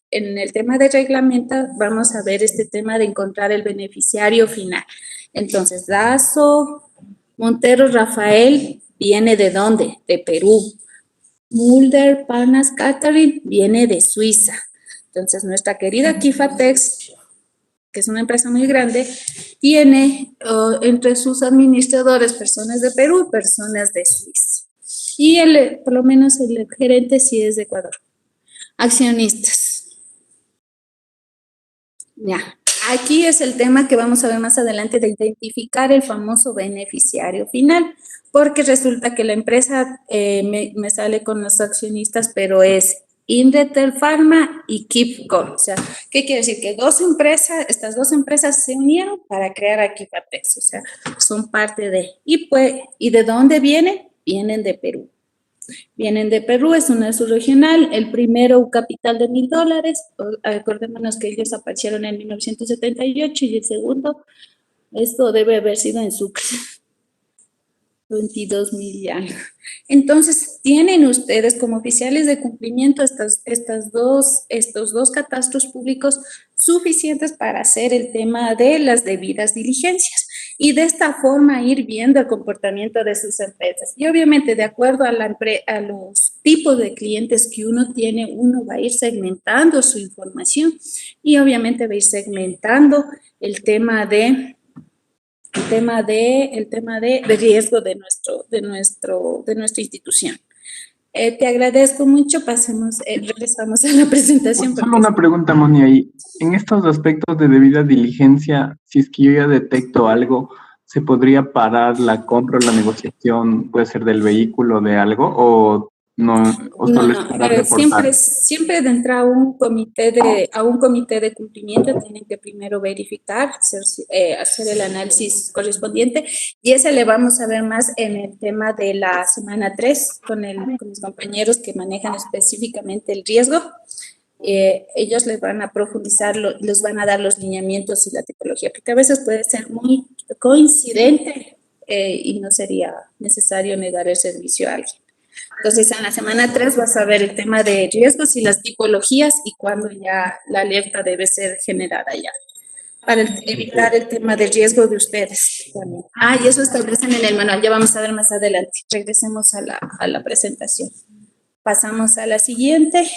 en el tema de reglamento, vamos a ver este tema de encontrar el beneficiario final. Entonces, Dazo Montero Rafael viene ¿de dónde? De Perú. Mulder Parnas Catherine viene de Suiza. Entonces, nuestra querida Kifatex, que es una empresa muy grande, tiene entre sus administradores personas de Perú, personas de Suiza. Y por lo menos el gerente sí es de Ecuador. Accionistas. Ya, aquí es el tema que vamos a ver más adelante de identificar el famoso beneficiario final, porque resulta que la empresa me sale con los accionistas, pero es Indetel Pharma y Kipco. O sea, ¿qué quiere decir? Que estas dos empresas se unieron para crear a Kifatex, o sea, son parte de. ¿Y de dónde vienen? Vienen de Perú. Vienen de Perú, es una subregional, el primero un capital de $1,000, acordémonos que ellos aparecieron en 1978 y el segundo, esto debe haber sido en Sucre, 22,000 ya. Entonces, tienen ustedes como oficiales de cumplimiento estos dos catastros públicos suficientes para hacer el tema de las debidas diligencias y de esta forma ir viendo el comportamiento de sus empresas. Y obviamente, de acuerdo a los tipos de clientes que uno tiene, uno va a ir segmentando su información y obviamente va a ir segmentando el tema de riesgo de nuestra institución. Te agradezco mucho, regresamos a la presentación. Solo una pregunta, Moni, ahí. En estos aspectos de debida diligencia, si es que yo ya detecto algo, ¿se podría parar la compra o la negociación, puede ser del vehículo, de algo, o no, o solo es para reportar? Siempre de entrar a un comité de cumplimiento tienen que primero verificar, hacer el análisis correspondiente, y ese le vamos a ver más en el tema de la semana 3 con los compañeros que manejan específicamente el riesgo. Ellos les van a profundizar, les van a dar los lineamientos y la tipología, porque a veces puede ser muy coincidente y no sería necesario negar el servicio a alguien. Entonces, en la semana 3 vas a ver el tema de riesgos y las tipologías y cuándo ya la alerta debe ser generada ya, para evitar el tema de riesgo de ustedes también. Y eso establecen en el manual, ya vamos a ver más adelante. Regresemos a la presentación. Pasamos a la siguiente.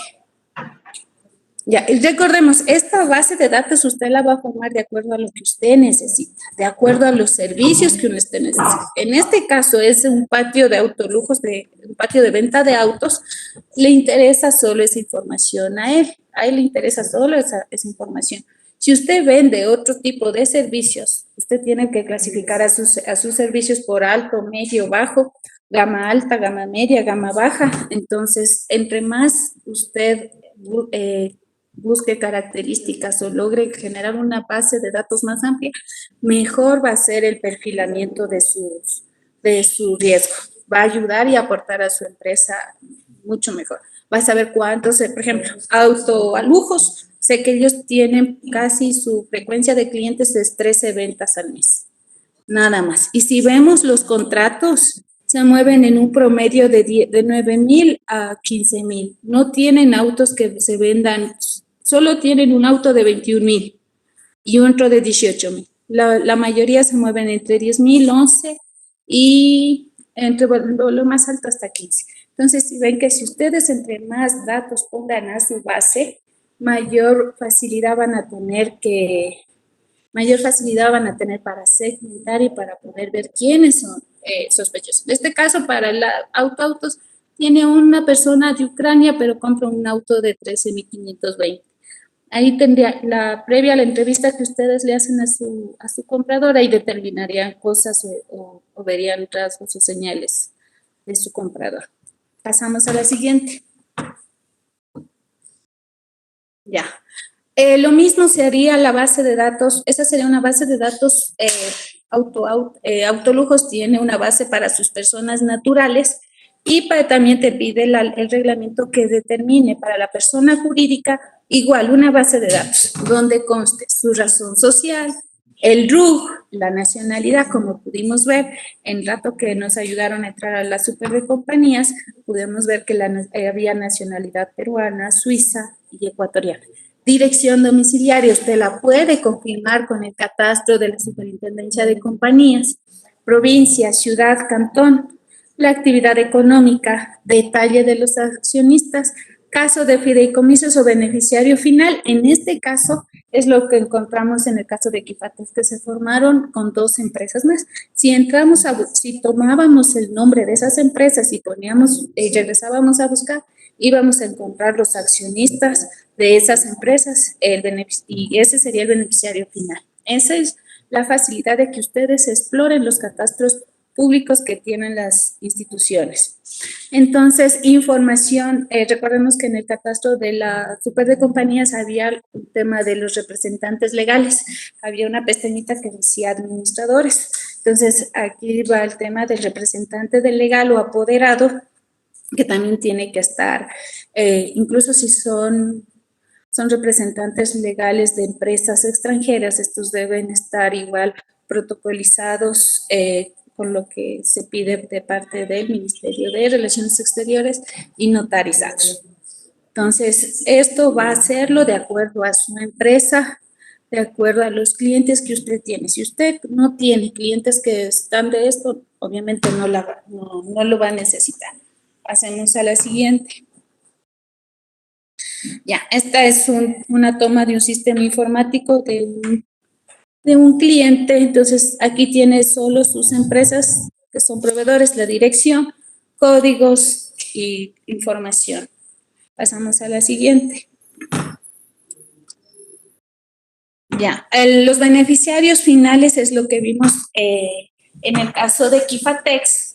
Ya, y recordemos, esta base de datos usted la va a formar de acuerdo a lo que usted necesita, de acuerdo a los servicios que usted necesita. En este caso es un patio de autolujos, un patio de venta de autos, le interesa solo esa información a él le interesa solo esa información. Si usted vende otro tipo de servicios, usted tiene que clasificar a sus servicios por alto, medio, bajo, gama alta, gama media, gama baja. Entonces, entre más usted busque características o logre generar una base de datos más amplia, mejor va a ser el perfilamiento de su riesgo. Va a ayudar y aportar a su empresa mucho mejor. Va a saber cuántos, por ejemplo, autoalujos. Sé que ellos tienen casi su frecuencia de clientes es 13 ventas al mes. Nada más. Y si vemos los contratos, se mueven en un promedio de 9,000 a 15,000. No tienen autos que se vendan, solo tienen un auto de 21,000 y otro de 18,000. La mayoría se mueven entre 10,000, 11 y entre lo más alto hasta 15. Entonces, si ven que si ustedes entre más datos pongan a su base, mayor facilidad van a tener para segmentar y para poder ver quiénes son sospechosos. En este caso, para el autos, tiene una persona de Ucrania, pero compra un auto de 13,520. Ahí tendría previa a la entrevista que ustedes le hacen a su comprador, ahí determinarían cosas o verían rasgos o señales de su comprador. Pasamos a la siguiente. Ya. Lo mismo sería la base de datos, esa sería una base de datos, Autolujos tiene una base para sus personas naturales y también te pide el reglamento que determine para la persona jurídica igual una base de datos donde conste su razón social, El RUG, la nacionalidad, como pudimos ver, en rato que nos ayudaron a entrar a la super de compañías, pudimos ver que había nacionalidad peruana, suiza y ecuatoriana. Dirección domiciliaria, usted la puede confirmar con el catastro de la Superintendencia de Compañías. Provincia, ciudad, cantón. La actividad económica, detalle de los accionistas, caso de fideicomisos o beneficiario final. En este caso es lo que encontramos en el caso de Equifatex, que se formaron con 2 empresas más. Si tomábamos el nombre de esas empresas y poníamos, regresábamos a buscar, íbamos a encontrar los accionistas de esas empresas, y ese sería el beneficiario final. Esa es la facilidad de que ustedes exploren los catastros públicos que tienen las instituciones. Entonces, información, recordemos que en el catastro de la super de compañías había un tema de los representantes legales, había una pestañita que decía administradores. Entonces, aquí va el tema del representante del legal o apoderado, que también tiene que estar, incluso si son representantes legales de empresas extranjeras, estos deben estar igual protocolizados con lo que se pide de parte del Ministerio de Relaciones Exteriores y notarizados. Entonces, esto va a hacerlo de acuerdo a su empresa, de acuerdo a los clientes que usted tiene. Si usted no tiene clientes que están de esto, obviamente no lo va a necesitar. Pasemos a la siguiente. Ya, esta es una toma de un sistema informático de un cliente. Entonces, aquí tiene solo sus empresas que son proveedores, la dirección, códigos y información. Pasamos a la siguiente. Ya, los beneficiarios finales es lo que vimos en el caso de Equifatex.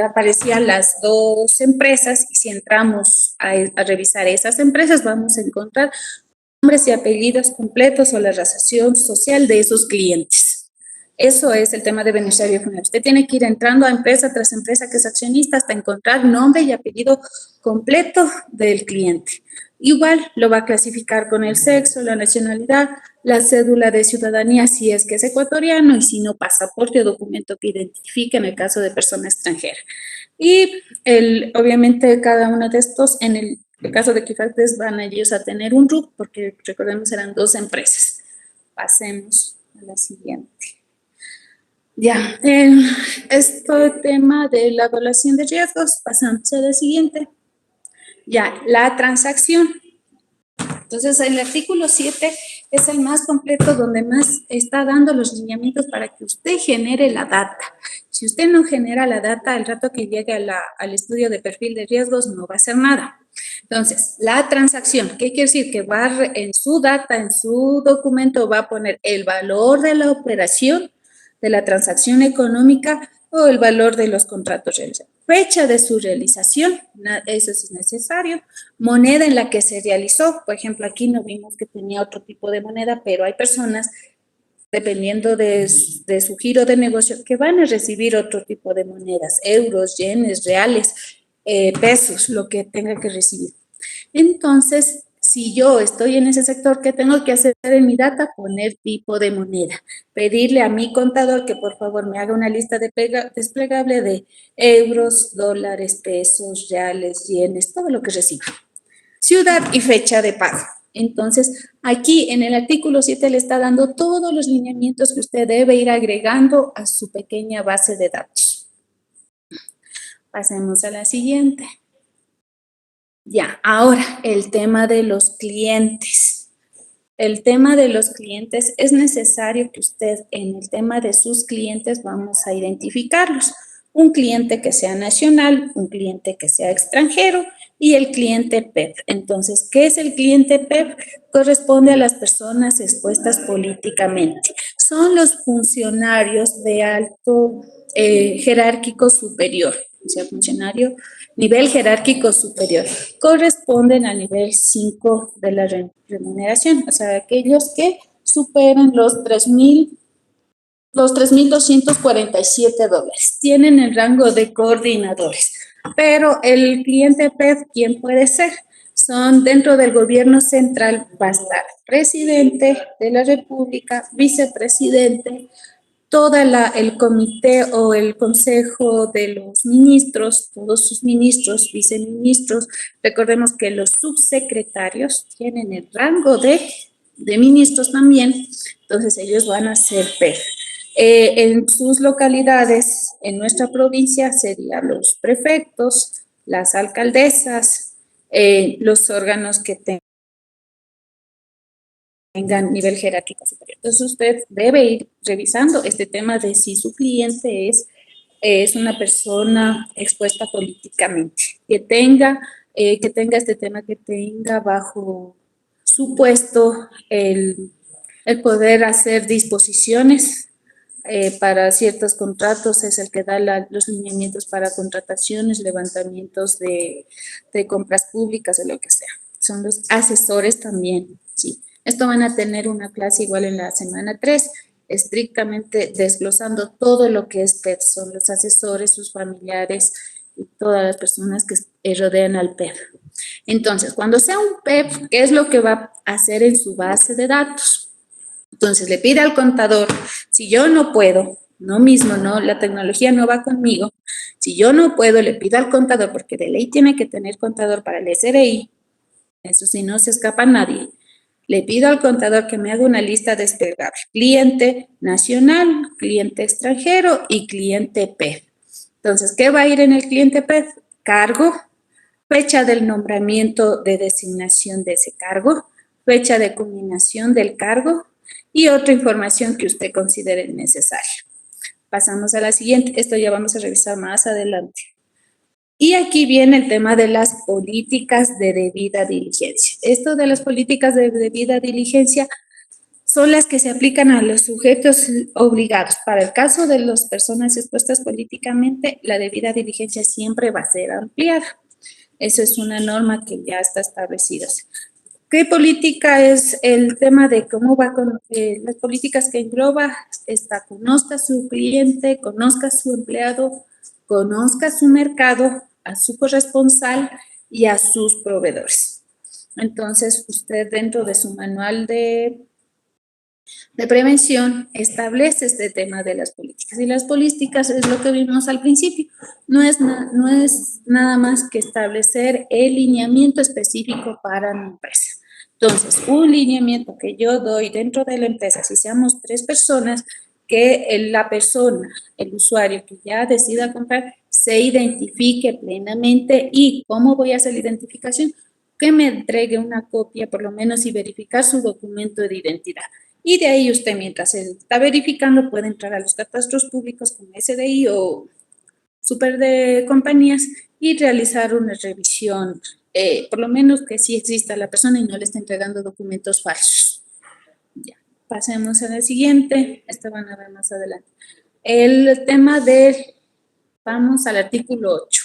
Aparecían las 2 empresas y si entramos a revisar esas empresas vamos a encontrar nombres y apellidos completos o la razón social de esos clientes. Eso es el tema de beneficiario final. Usted tiene que ir entrando a empresa tras empresa que es accionista hasta encontrar nombre y apellido completo del cliente. Igual lo va a clasificar con el sexo, la nacionalidad, la cédula de ciudadanía si es que es ecuatoriano y si no, pasaporte o documento que identifique en el caso de persona extranjera. Y obviamente cada uno de estos, en el caso de Equifatex, van ellos a tener un RUC porque recordemos eran 2 empresas. Pasemos a la siguiente. Ya, este tema de la evaluación de riesgos, pasamos a la siguiente. Ya, la transacción. Entonces, el artículo 7 es el más completo, donde más está dando los lineamientos para que usted genere la data. Si usted no genera la data, al rato que llegue al estudio de perfil de riesgos, no va a hacer nada. Entonces, la transacción, ¿qué quiere decir? Que va en su data, en su documento, va a poner el valor de la operación, de la transacción económica o el valor de los contratos realizados. Fecha de su realización, eso sí es necesario. Moneda en la que se realizó, por ejemplo, aquí no vimos que tenía otro tipo de moneda, pero hay personas, dependiendo de su giro de negocio, que van a recibir otro tipo de monedas, euros, yenes, reales, pesos, lo que tenga que recibir. Entonces, si yo estoy en ese sector, ¿qué tengo que hacer en mi data? Poner tipo de moneda. Pedirle a mi contador que por favor me haga una lista desplegable de euros, dólares, pesos, reales, yenes, todo lo que reciba. Ciudad y fecha de pago. Entonces, aquí en el artículo 7 le está dando todos los lineamientos que usted debe ir agregando a su pequeña base de datos. Pasemos a la siguiente. Ya, ahora el tema de los clientes. El tema de los clientes es necesario que usted en el tema de sus clientes vamos a identificarlos. Un cliente que sea nacional, un cliente que sea extranjero y el cliente PEP. Entonces, ¿qué es el cliente PEP? Corresponde a las personas expuestas políticamente. Son los funcionarios de alto jerárquico superior, o sea, funcionario nivel jerárquico superior, corresponden al nivel 5 de la remuneración, o sea, aquellos que superan los 3.247 dólares. Tienen el rango de coordinadores, pero el cliente PEP, ¿quién puede ser? son dentro del gobierno central, va a estar presidente de la República, vicepresidente, el comité o el consejo de los ministros, todos sus ministros, viceministros. Recordemos que los subsecretarios tienen el rango de ministros también, entonces ellos van a ser PEF. En sus localidades, en nuestra provincia, serían los prefectos, las alcaldesas, los órganos que tengan nivel jerárquico superior. Entonces usted debe ir revisando este tema de si su cliente es una persona expuesta políticamente, que tenga este tema, que tenga bajo su puesto el poder hacer disposiciones para ciertos contratos, es el que da los lineamientos para contrataciones, levantamientos de compras públicas, o lo que sea. Son los asesores también, ¿sí? Esto van a tener una clase igual en la semana 3, estrictamente desglosando todo lo que es PEF, son los asesores, sus familiares y todas las personas que rodean al PEF. Entonces, cuando sea un PEF, ¿qué es lo que va a hacer en su base de datos? Entonces, le pide al contador, si yo no puedo, la tecnología no va conmigo, si yo no puedo, le pido al contador, porque de ley tiene que tener contador para el SRI, eso sí, no se escapa nadie. Le pido al contador que me haga una lista desplegable. Cliente nacional, cliente extranjero y cliente PEF. Entonces, ¿qué va a ir en el cliente PEF? Cargo, fecha del nombramiento de designación de ese cargo, fecha de culminación del cargo y otra información que usted considere necesaria. Pasamos a la siguiente. Esto ya vamos a revisar más adelante. Y aquí viene el tema de las políticas de debida diligencia. Esto de las políticas de debida diligencia son las que se aplican a los sujetos obligados. Para el caso de las personas expuestas políticamente, la debida diligencia siempre va a ser ampliada. Eso es una norma que ya está establecida. ¿Qué política es el tema de cómo va con las políticas que engloba? Conozca a su cliente, conozca a su empleado, conozca su mercado, a su corresponsal y a sus proveedores. Entonces, usted dentro de su manual de prevención establece este tema de las políticas. Y las políticas es lo que vimos al principio. No es nada más que establecer el lineamiento específico para mi empresa. Entonces, un lineamiento que yo doy dentro de la empresa, si seamos 3 personas, que la persona, el usuario que ya decida comprar, se identifique plenamente. ¿Y cómo voy a hacer la identificación? Que me entregue una copia, por lo menos, y verificar su documento de identidad. Y de ahí usted, mientras se está verificando, puede entrar a los catastros públicos como SDI o super de compañías y realizar una revisión, por lo menos que sí exista la persona y no le esté entregando documentos falsos. Ya, pasemos a la siguiente. Esta van a ver más adelante. El tema vamos al artículo 8.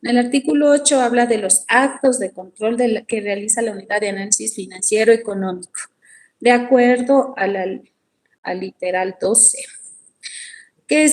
En el artículo 8 habla de los actos de control que realiza la unidad de análisis financiero económico, de acuerdo al literal 12. ¿Qué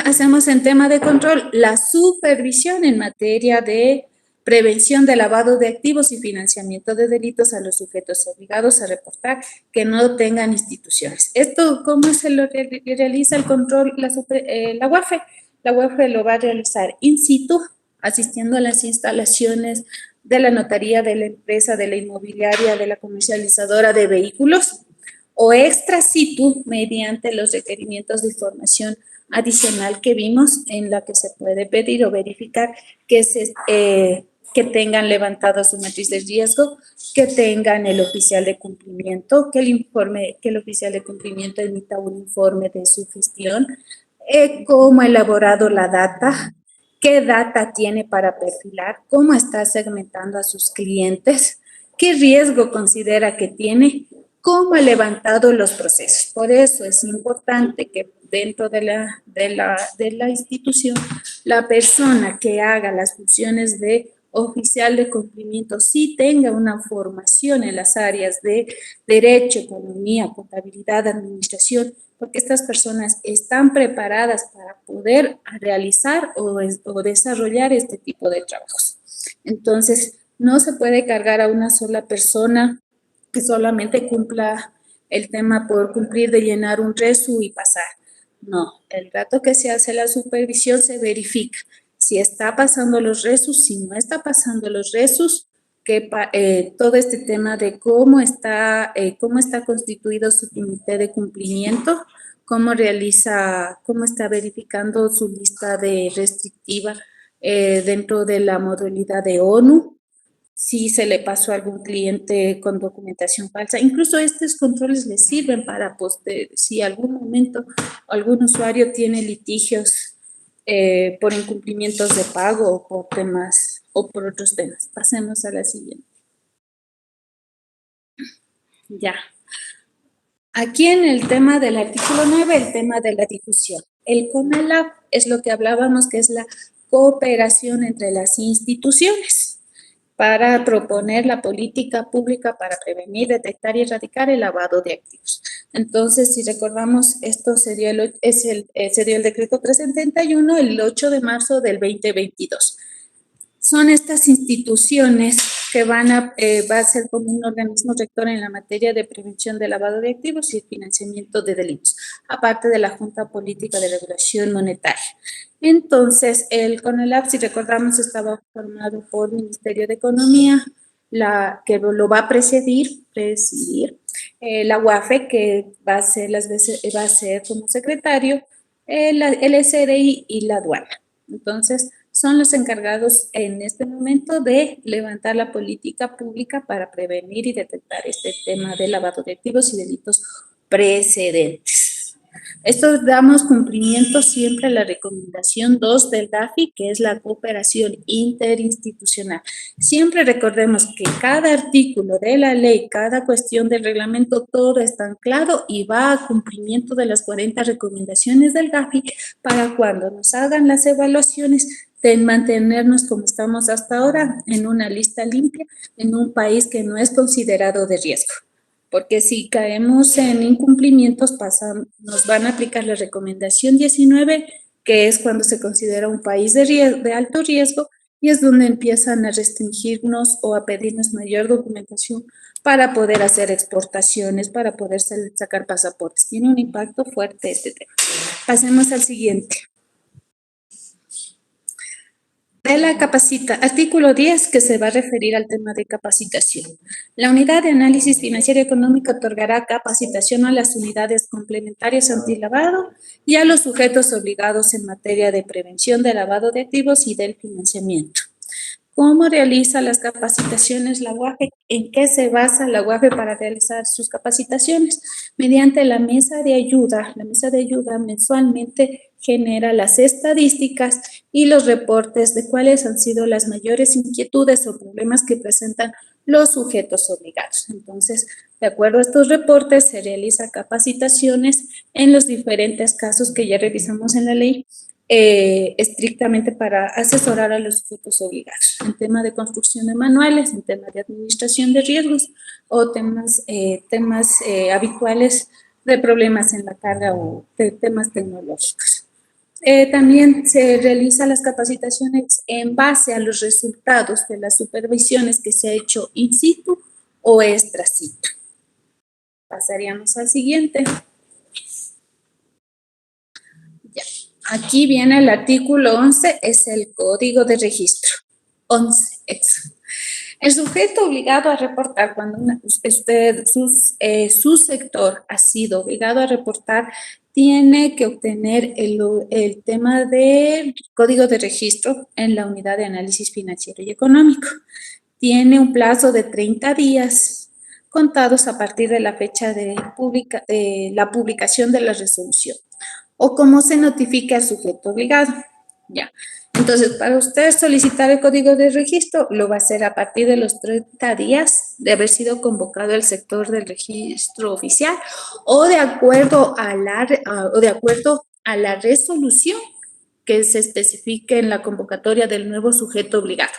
hacemos en tema de control? La supervisión en materia de prevención de lavado de activos y financiamiento de delitos a los sujetos obligados a reportar que no tengan instituciones. ¿Esto cómo se lo realiza el control? La UAFE. La UAFE lo va a realizar in situ, asistiendo a las instalaciones de la notaría, de la empresa, de la inmobiliaria, de la comercializadora de vehículos, o extra situ mediante los requerimientos de información adicional que vimos, en la que se puede pedir o verificar que tengan levantado su matriz de riesgo, que tengan el oficial de cumplimiento, que el oficial de cumplimiento emita un informe de su gestión, cómo ha elaborado la data, qué data tiene para perfilar, cómo está segmentando a sus clientes, qué riesgo considera que tiene, cómo ha levantado los procesos. Por eso es importante que dentro de la institución, la persona que haga las funciones de oficial de cumplimiento sí tenga una formación en las áreas de derecho, economía, contabilidad, administración, porque estas personas están preparadas para poder realizar o desarrollar este tipo de trabajos. Entonces, No se puede cargar a una sola persona que solamente cumpla el tema por cumplir de llenar un resu y pasar. No, el rato que se hace la supervisión se verifica si está pasando los resus, si no está pasando los resus, que todo este tema de cómo está constituido su comité de cumplimiento, cómo está verificando su lista de restrictiva dentro de la modalidad de ONU, si se le pasó a algún cliente con documentación falsa. Incluso estos controles les sirven para si algún momento algún usuario tiene litigios por incumplimientos de pago o por temas o por otros temas. Pasemos a la siguiente. Ya. Aquí en el tema del artículo 9, el tema de la difusión. El CONALAP es lo que hablábamos, que es la cooperación entre las instituciones para proponer la política pública para prevenir, detectar y erradicar el lavado de activos. Entonces, si recordamos, esto se dio el decreto 371 el 8 de marzo del 2022. Son estas instituciones que va a ser como un organismo rector en la materia de prevención del lavado de activos y el financiamiento de delitos, aparte de la Junta Política de Regulación Monetaria. Entonces, el CONALAP, si recordamos, estaba formado por el Ministerio de Economía, que lo va a presidir, la UAFE, que va a ser como secretario, el SRI y la aduana. Entonces, son los encargados en este momento de levantar la política pública para prevenir y detectar este tema de lavado de activos y delitos precedentes. Esto damos cumplimiento siempre a la recomendación 2 del GAFI, que es la cooperación interinstitucional. Siempre recordemos que cada artículo de la ley, cada cuestión del reglamento, todo está anclado y va a cumplimiento de las 40 recomendaciones del GAFI para cuando nos hagan las evaluaciones de mantenernos como estamos hasta ahora, en una lista limpia, en un país que no es considerado de riesgo. Porque si caemos en incumplimientos, nos van a aplicar la recomendación 19, que es cuando se considera un país de alto riesgo, y es donde empiezan a restringirnos o a pedirnos mayor documentación para poder hacer exportaciones, para poder sacar pasaportes. Tiene un impacto fuerte este tema. Pasemos al siguiente. De la artículo 10, que se va a referir al tema de capacitación. La unidad de análisis financiero y económico otorgará capacitación a las unidades complementarias antilavado y a los sujetos obligados en materia de prevención de lavado de activos y del financiamiento. ¿Cómo realiza las capacitaciones la UAFE? ¿En qué se basa la UAFE para realizar sus capacitaciones? Mediante la mesa de ayuda. La mesa de ayuda mensualmente genera las estadísticas y los reportes de cuáles han sido las mayores inquietudes o problemas que presentan los sujetos obligados. Entonces, de acuerdo a estos reportes, se realizan capacitaciones en los diferentes casos que ya revisamos en la ley, estrictamente para asesorar a los sujetos obligados en tema de construcción de manuales, en tema de administración de riesgos o temas habituales de problemas en la carga o de temas tecnológicos. También se realizan las capacitaciones en base a los resultados de las supervisiones que se ha hecho in situ o extra situ. Pasaríamos al siguiente. Ya. Aquí viene el artículo 11, es el código de registro. 11, el sujeto obligado a reportar cuando su sector ha sido obligado a reportar, tiene que obtener el tema del código de registro en la unidad de análisis financiero y económico. Tiene un plazo de 30 días contados a partir de la fecha de la publicación de la resolución o cómo se notifica al sujeto obligado. Ya. Entonces, para usted solicitar el código de registro, lo va a hacer a partir de los 30 días de haber sido convocado el sector del registro oficial o de acuerdo a la resolución que se especifique en la convocatoria del nuevo sujeto obligado.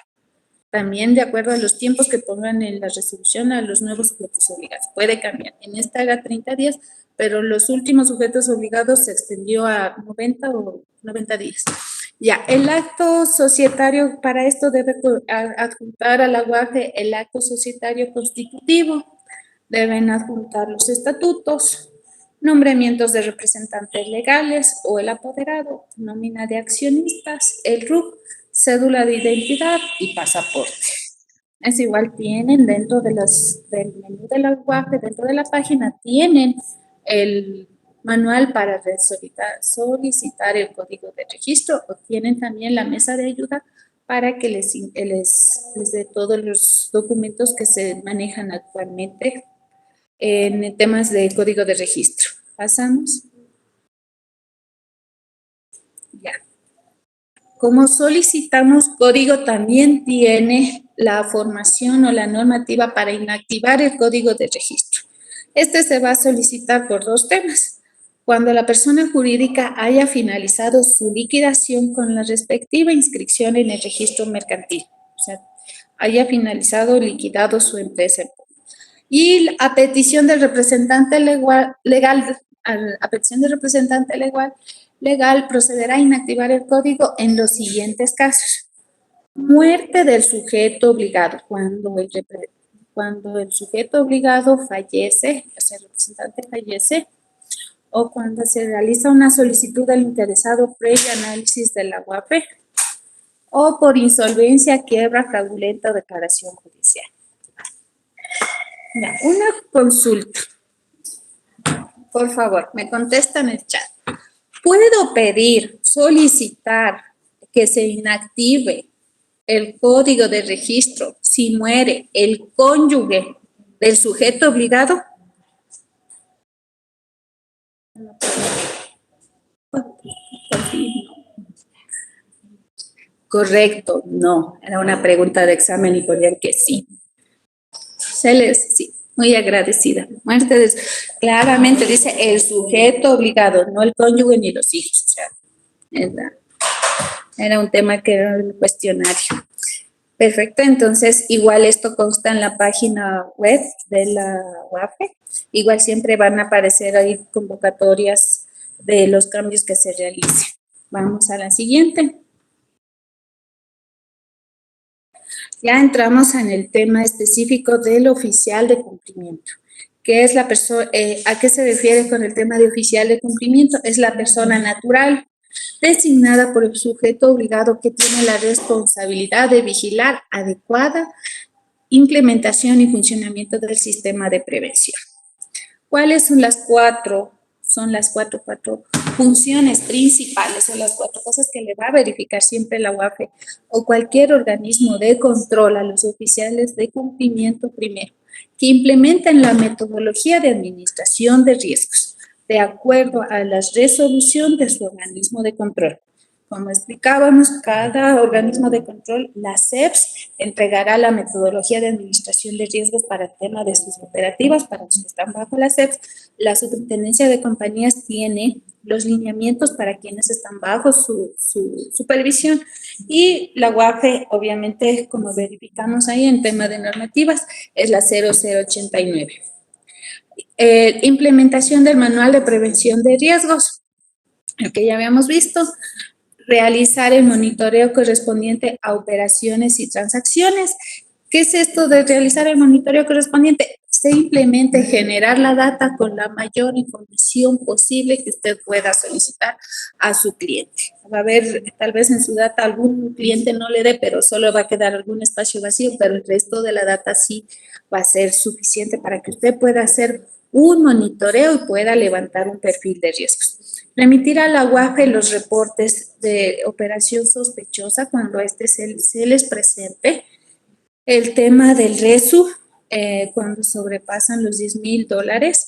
También de acuerdo a los tiempos que pongan en la resolución a los nuevos sujetos obligados. Puede cambiar. En esta era 30 días, pero los últimos sujetos obligados se extendió a 90 días. Ya, el acto societario, para esto debe adjuntar a la UAFE el acto societario constitutivo. Deben adjuntar los estatutos, nombramientos de representantes legales o el apoderado, nómina de accionistas, el RUC, cédula de identidad y pasaporte. Es igual, tienen dentro de del menú de la UAFE, dentro de la página, tienen el manual para solicitar el código de registro, o tienen también la mesa de ayuda para que les dé todos los documentos que se manejan actualmente en temas de código de registro. Pasamos. Ya. Como solicitamos código, también tiene la formación o la normativa para inactivar el código de registro. Este se va a solicitar por dos temas. Cuando la persona jurídica haya finalizado su liquidación con la respectiva inscripción en el registro mercantil, o sea, haya finalizado, liquidado su empresa. Y a petición del representante legal, a petición del representante legal procederá a inactivar el código en los siguientes casos. Muerte del sujeto obligado, cuando el sujeto obligado fallece, o sea, el representante fallece, o cuando se realiza una solicitud del interesado previo análisis de la UAFE, o por insolvencia, quiebra, fraudulenta o declaración judicial. Ya, una consulta. Por favor, me contestan en el chat. ¿Puedo solicitar que se inactive el código de registro si muere el cónyuge del sujeto obligado? Correcto, no. Era una pregunta de examen y ponían que sí. Sí, muy agradecida. Muerte claramente dice el sujeto obligado, no el cónyuge ni los hijos. O sea, era un tema que era un cuestionario. Perfecto, entonces igual esto consta en la página web de la UAFE. Igual siempre van a aparecer ahí convocatorias de los cambios que se realicen. Vamos a la siguiente. Ya entramos en el tema específico del oficial de cumplimiento. ¿Qué es la persona? ¿A qué se refiere con el tema de oficial de cumplimiento? Es la persona natural designada por el sujeto obligado que tiene la responsabilidad de vigilar adecuada implementación y funcionamiento del sistema de prevención. ¿Cuáles son las cuatro? Son las cuatro funciones principales o las cuatro cosas que le va a verificar siempre la UAFE o cualquier organismo de control a los oficiales de cumplimiento primero, que implementen la metodología de administración de riesgos de acuerdo a la resolución de su organismo de control. Como explicábamos, cada organismo de control, la CEPS, entregará la metodología de administración de riesgos para el tema de sus operativas, para los que están bajo la CEPS. La Superintendencia de Compañías tiene los lineamientos para quienes están bajo su supervisión. Y la UAFE, obviamente, como verificamos ahí en tema de normativas, es la 0089. Implementación del Manual de Prevención de Riesgos, el que ya habíamos visto. Realizar el monitoreo correspondiente a operaciones y transacciones. ¿Qué es esto de realizar el monitoreo correspondiente? Simplemente generar la data con la mayor información posible que usted pueda solicitar a su cliente. Va a haber, tal vez en su data algún cliente no le dé, pero solo va a quedar algún espacio vacío, pero el resto de la data sí va a ser suficiente para que usted pueda hacer un monitoreo y pueda levantar un perfil de riesgos. Remitir a la UAFE los reportes de operación sospechosa cuando se les presente. El tema del RESU, cuando sobrepasan los $10,000.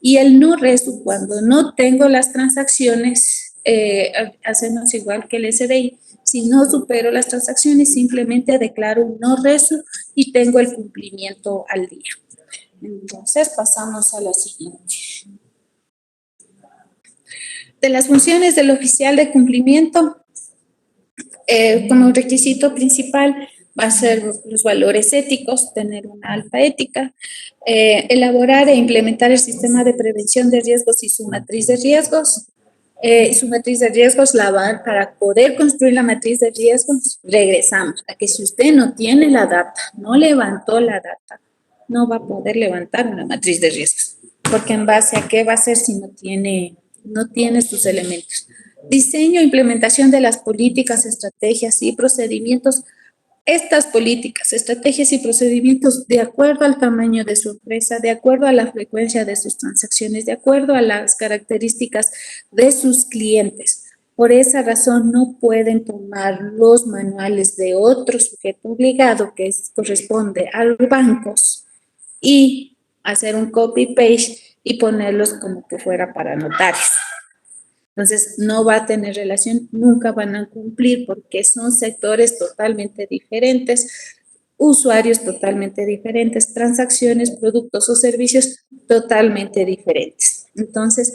Y el no RESU, cuando no tengo las transacciones, hacemos igual que el SDI. Si no supero las transacciones, simplemente declaro un no RESU y tengo el cumplimiento al día. Entonces, pasamos a la siguiente. De las funciones del oficial de cumplimiento, como requisito principal va a ser los valores éticos, tener una alta ética, elaborar e implementar el sistema de prevención de riesgos y su matriz de riesgos, su matriz de riesgos para poder construir la matriz de riesgos, regresamos a que si usted no tiene la data, no levantó la data, no va a poder levantar una matriz de riesgos, porque en base a qué va a hacer si no tiene sus elementos. Diseño e implementación de las políticas, estrategias y procedimientos. Estas políticas, estrategias y procedimientos de acuerdo al tamaño de su empresa, de acuerdo a la frecuencia de sus transacciones, de acuerdo a las características de sus clientes. Por esa razón no pueden tomar los manuales de otro sujeto obligado que corresponde a los bancos y hacer un copy-paste y ponerlos como que fuera para notarios. Entonces, no va a tener relación, nunca van a cumplir porque son sectores totalmente diferentes, usuarios totalmente diferentes, transacciones, productos o servicios totalmente diferentes. Entonces,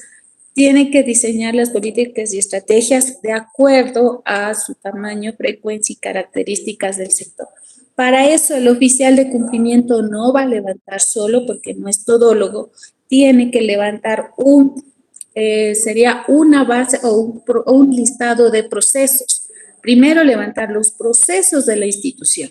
tiene que diseñar las políticas y estrategias de acuerdo a su tamaño, frecuencia y características del sector. Para eso, el oficial de cumplimiento no va a levantar solo porque no es todólogo, tiene que levantar sería una base o un listado de procesos. Primero, levantar los procesos de la institución.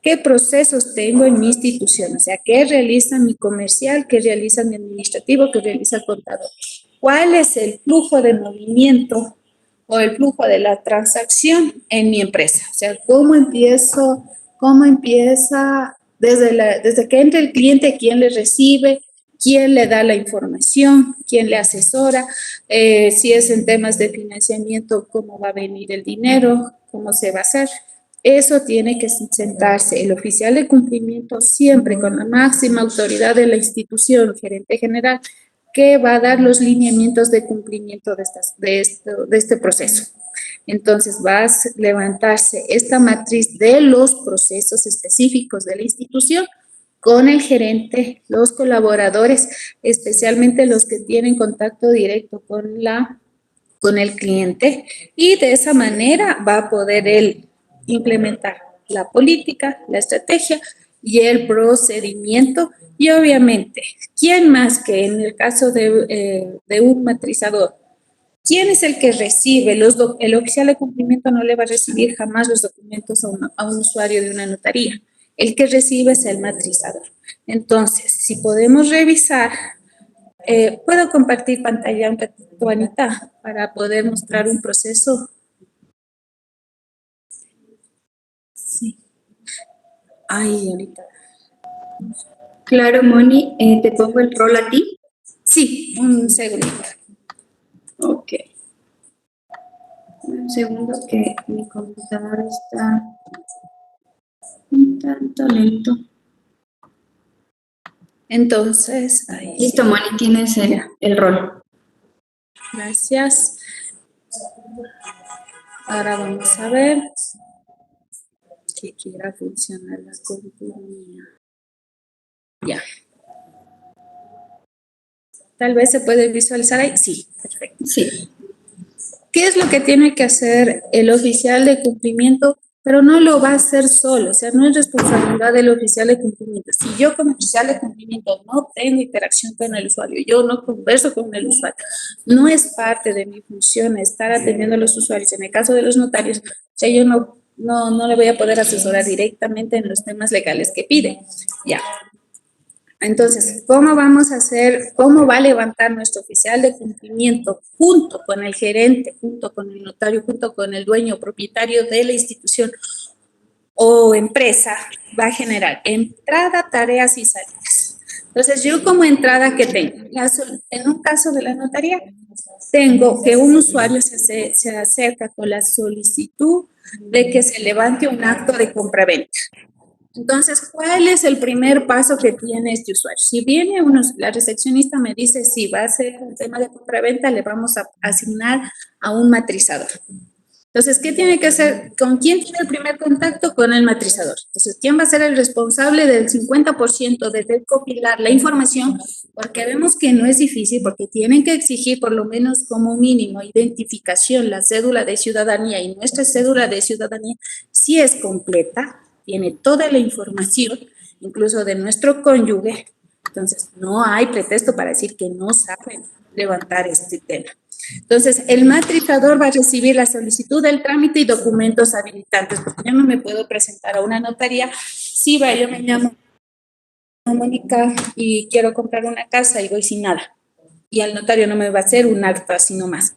¿Qué procesos tengo en mi institución? O sea, ¿qué realiza mi comercial? ¿Qué realiza mi administrativo? ¿Qué realiza el contador? ¿Cuál es el flujo de movimiento o el flujo de la transacción en mi empresa? O sea, ¿cómo empieza desde que entra el cliente, quién le recibe? ¿Quién le da la información? ¿Quién le asesora? Si es en temas de financiamiento, ¿cómo va a venir el dinero? ¿Cómo se va a hacer? Eso tiene que sentarse el oficial de cumplimiento siempre con la máxima autoridad de la institución, gerente general, que va a dar los lineamientos de cumplimiento de este proceso. Entonces va a levantarse esta matriz de los procesos específicos de la institución con el gerente, los colaboradores, especialmente los que tienen contacto directo con el cliente, y de esa manera va a poder él implementar la política, la estrategia y el procedimiento. Y obviamente, ¿quién más que en el caso de un matrizador? ¿Quién es el que recibe el oficial de cumplimiento? No le va a recibir jamás los documentos a un usuario de una notaría. El que recibe es el matrizador. Entonces, si podemos revisar, ¿puedo compartir pantalla un ratito, Anita, para poder mostrar un proceso? Sí. Ay, ahorita. Claro, Moni, ¿te pongo el rol a ti? Sí, un segundito. Ok. Un segundo que mi computadora está un tanto lento. Entonces, ahí. Listo, Moni, tienes el rol. Gracias. Ahora vamos a ver que quiera funcionar la compañía. Ya. Tal vez se puede visualizar ahí. Sí, perfecto. Sí. ¿Qué es lo que tiene que hacer el oficial de cumplimiento? Pero no lo va a hacer solo, o sea, no es responsabilidad del oficial de cumplimiento. Si yo como oficial de cumplimiento no tengo interacción con el usuario, yo no converso con el usuario, no es parte de mi función estar atendiendo a los usuarios. En el caso de los notarios, o sea, yo no le voy a poder asesorar directamente en los temas legales que pide. Ya. Entonces, ¿cómo vamos a hacer, cómo va a levantar nuestro oficial de cumplimiento junto con el gerente, junto con el notario, junto con el dueño propietario de la institución o empresa? Va a generar entrada, tareas y salidas. Entonces, yo como entrada, ¿qué tengo? En un caso de la notaría, tengo que un usuario se acerca con la solicitud de que se levante un acto de compraventa. Entonces, ¿cuál es el primer paso que tiene este usuario? Si viene la recepcionista me dice, sí, va a ser el tema de compraventa, le vamos a asignar a un matrizador. Entonces, ¿qué tiene que hacer? ¿Con quién tiene el primer contacto? Con el matrizador. Entonces, ¿quién va a ser el responsable del 50% de recopilar la información? Porque vemos que no es difícil, porque tienen que exigir por lo menos como mínimo identificación, la cédula de ciudadanía, y nuestra cédula de ciudadanía sí es completa, tiene toda la información, incluso de nuestro cónyuge. Entonces, no hay pretexto para decir que no saben. levantar este tema. Entonces, el matrizador va a recibir la solicitud del trámite y documentos habilitantes, porque yo no me puedo presentar a una notaría si yo me llamo Mónica y quiero comprar una casa y voy sin nada. Y el notario no me va a hacer un acta así nomás.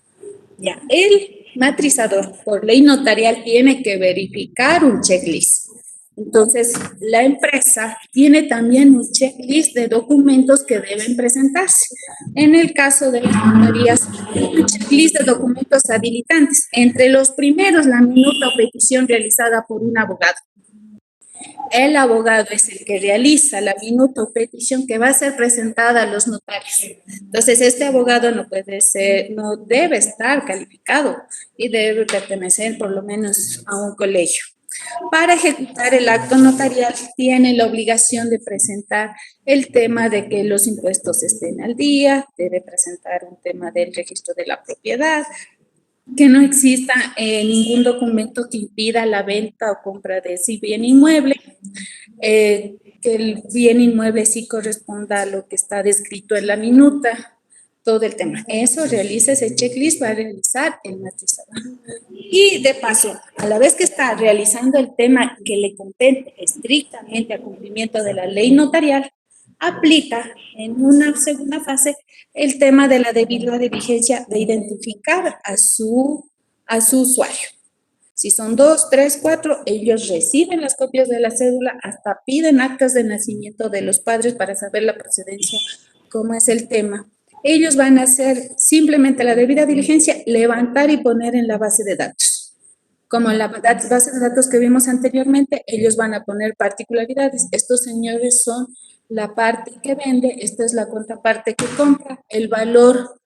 Ya, el matrizador por ley notarial tiene que verificar un checklist. Entonces, la empresa tiene también un checklist de documentos que deben presentarse. En el caso de las notarías, un checklist de documentos habilitantes. Entre los primeros, la minuta o petición realizada por un abogado. El abogado es el que realiza la minuta o petición que va a ser presentada a los notarios. Entonces, este abogado no debe estar calificado y debe pertenecer por lo menos a un colegio. Para ejecutar el acto notarial tiene la obligación de presentar el tema de que los impuestos estén al día, debe presentar un tema del registro de la propiedad, que no exista ningún documento que impida la venta o compra de ese bien inmueble, que el bien inmueble sí corresponda a lo que está descrito en la minuta, todo el tema. Eso realiza ese checklist, va a realizar el matrizador. Y de paso, a la vez que está realizando el tema que le compete estrictamente al cumplimiento de la ley notarial, aplica en una segunda fase el tema de la debida diligencia de identificar a su usuario. Si son 2, 3, 4, ellos reciben las copias de la cédula, hasta piden actas de nacimiento de los padres para saber la procedencia, cómo es el tema. Ellos van a hacer simplemente la debida diligencia, levantar y poner en la base de datos. Como en la base de datos que vimos anteriormente, ellos van a poner particularidades. Estos señores son la parte que vende, esta es la contraparte que compra, el valor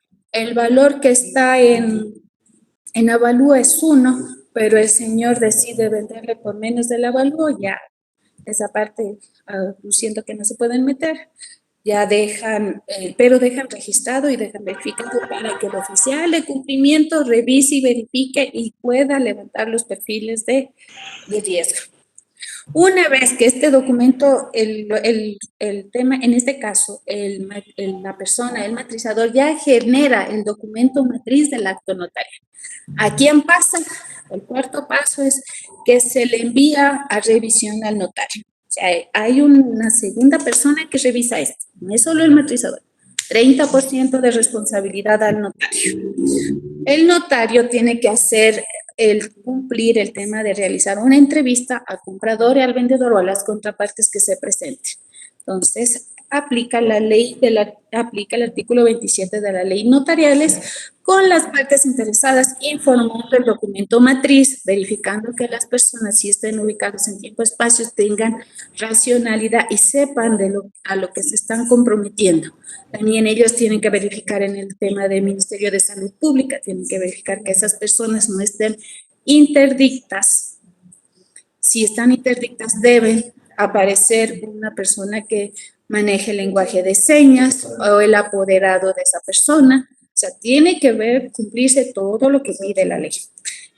que está en avalúo es 1, pero el señor decide venderle por menos del avalúo, ya esa parte, siento que no se pueden meter, ya dejan, pero dejan registrado y dejan verificado para que el oficial de cumplimiento revise y verifique y pueda levantar los perfiles de riesgo. Una vez que este documento, el tema, en este caso, la persona, el matrizador, ya genera el documento matriz del acto notario. ¿A quién pasa? El cuarto paso es que se le envía a revisión al notario. O sea, hay una segunda persona que revisa esto, no es solo el matrizador. 30% de responsabilidad al notario. El notario tiene que cumplir el tema de realizar una entrevista al comprador y al vendedor o a las contrapartes que se presenten. Entonces, aplica el artículo 27 de la ley notariales con las partes interesadas, informando el documento matriz, verificando que las personas, si estén ubicados en tiempo-espacio, tengan racionalidad y sepan a lo que se están comprometiendo. También ellos tienen que verificar en el tema del Ministerio de Salud Pública, tienen que verificar que esas personas no estén interdictas. Si están interdictas, deben aparecer una persona que maneje el lenguaje de señas o el apoderado de esa persona. O sea, tiene que cumplirse todo lo que pide la ley.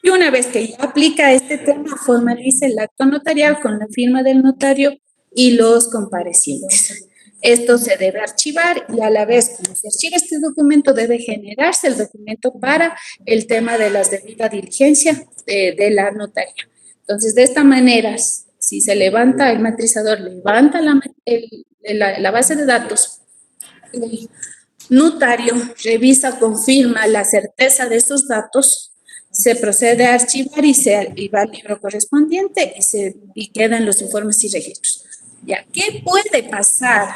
Y una vez que ya aplica este tema, formaliza el acto notarial con la firma del notario y los comparecientes. Esto se debe archivar y a la vez, como se archiva este documento, debe generarse el documento para el tema de las debidas diligencias de la notaría. Entonces, de esta manera, si se levanta el matrizador, levanta la base de datos, el notario revisa, confirma la certeza de esos datos, se procede a archivar y va al libro correspondiente y quedan los informes y registros. Ya, ¿qué puede pasar?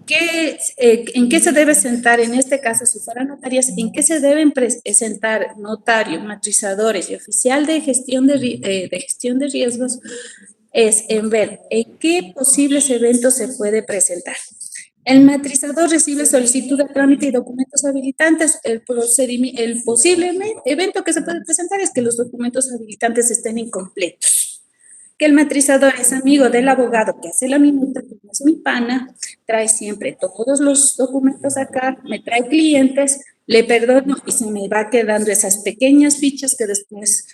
¿En qué se debe sentar en este caso, si fueran notarias, en qué se deben presentar notarios, matrizadores y oficial de gestión de riesgos? Es en ver en qué posibles eventos se puede presentar. El matrizador recibe solicitud de trámite y documentos habilitantes. El posible evento que se puede presentar es que los documentos habilitantes estén incompletos. Que el matrizador es amigo del abogado que hace la minuta, que es mi pana, trae siempre todos los documentos acá, me trae clientes, le perdono y se me va quedando esas pequeñas fichas que después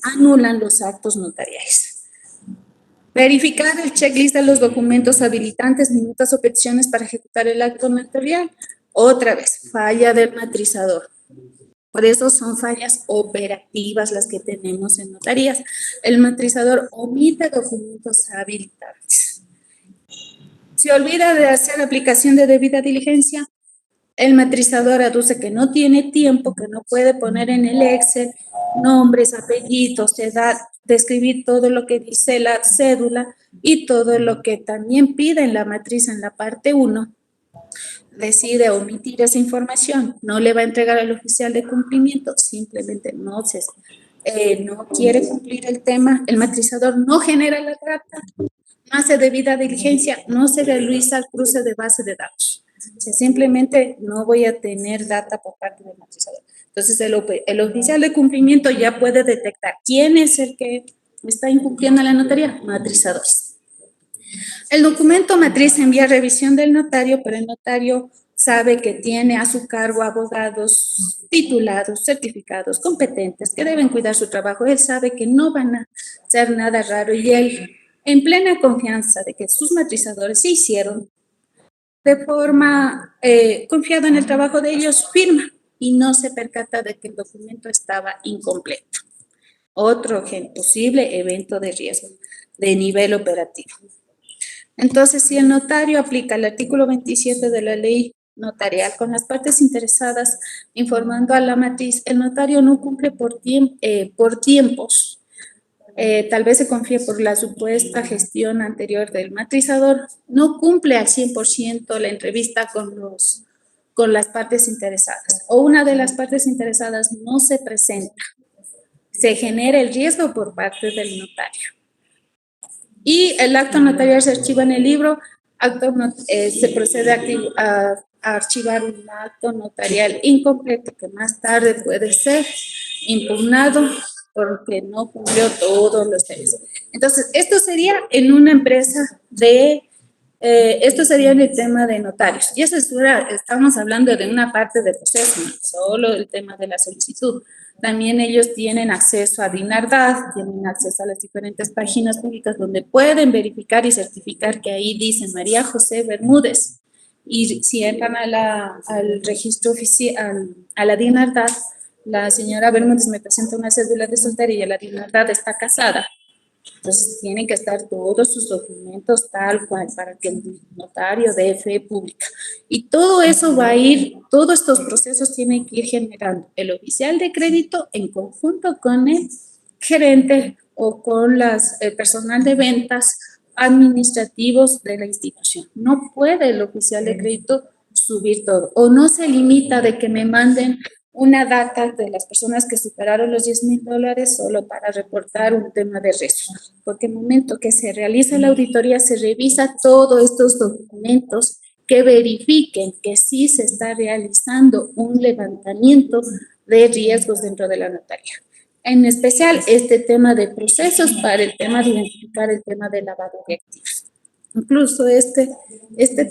anulan los actos notariales. Verificar el checklist de los documentos habilitantes, minutas o peticiones para ejecutar el acto notarial. Otra vez, falla del matrizador. Por eso son fallas operativas las que tenemos en notarías. El matrizador omite documentos habilitables. Se olvida de hacer aplicación de debida diligencia. El matrizador aduce que no tiene tiempo, que no puede poner en el Excel nombres, apellidos, edad, describir todo lo que dice la cédula y todo lo que también pide en la matriz en la parte 1. Decide omitir esa información, no le va a entregar al oficial de cumplimiento, simplemente no quiere cumplir el tema, el matrizador no genera la data, no hace debida diligencia, no se realiza el cruce de base de datos. O sea, simplemente no voy a tener data por parte del matrizador. Entonces, el oficial de cumplimiento ya puede detectar quién es el que está incumpliendo la notaría, matrizadores. El documento matriz envía a revisión del notario, pero el notario sabe que tiene a su cargo abogados titulados, certificados, competentes, que deben cuidar su trabajo. Él sabe que no van a hacer nada raro y él, en plena confianza de que sus matrizadores se hicieron de forma confiada en el trabajo de ellos, firma y no se percata de que el documento estaba incompleto. Otro posible evento de riesgo de nivel operativo. Entonces, si el notario aplica el artículo 27 de la ley notarial con las partes interesadas informando a la matriz, el notario no cumple por tiempos. Tal vez se confíe por la supuesta gestión anterior del matrizador, no cumple al 100% la entrevista con las partes interesadas o una de las partes interesadas no se presenta. Se genera el riesgo por parte del notario. Y el acto notarial se archiva en el libro, se procede a archivar un acto notarial incompleto que más tarde puede ser impugnado porque no cumplió todos los temas. Entonces, esto sería en una empresa esto sería en el tema de notarios. Y eso estamos hablando de una parte del proceso, no solo el tema de la solicitud. También ellos tienen acceso a DINARDAD, tienen acceso a las diferentes páginas públicas donde pueden verificar y certificar que ahí dice María José Bermúdez. Y si entran al registro oficial, a la DINARDAD, la señora Bermúdez me presenta una cédula de soltería y la DINARDAD está casada. Entonces, tienen que estar todos sus documentos tal cual para que el notario dé fe pública. Y todo eso va a ir, todos estos procesos tienen que ir generando el oficial de crédito en conjunto con el gerente o con el personal de ventas administrativos de la institución. No puede el oficial de crédito subir todo o no se limita de que me manden una data de las personas que superaron los $10,000 solo para reportar un tema de riesgo, porque en el momento que se realiza la auditoría se revisa todos estos documentos que verifiquen que sí se está realizando un levantamiento de riesgos dentro de la notaría. En especial este tema de procesos para el tema de identificar el tema de lavado de activos. Incluso este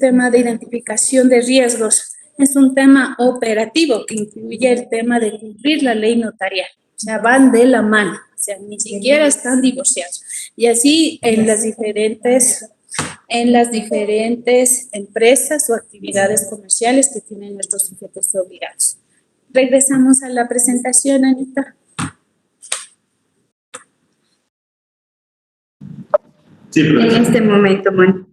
tema de identificación de riesgos es un tema operativo que incluye el tema de cumplir la ley notarial. O sea, van de la mano, o sea, ni siquiera están divorciados. Y así en las diferentes empresas o actividades comerciales que tienen nuestros sujetos obligados. Regresamos a la presentación, Anita. Sí, en este momento, bueno.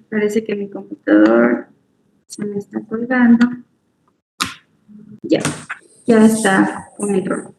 Parece que mi computador se me está colgando. Ya está con el rojo.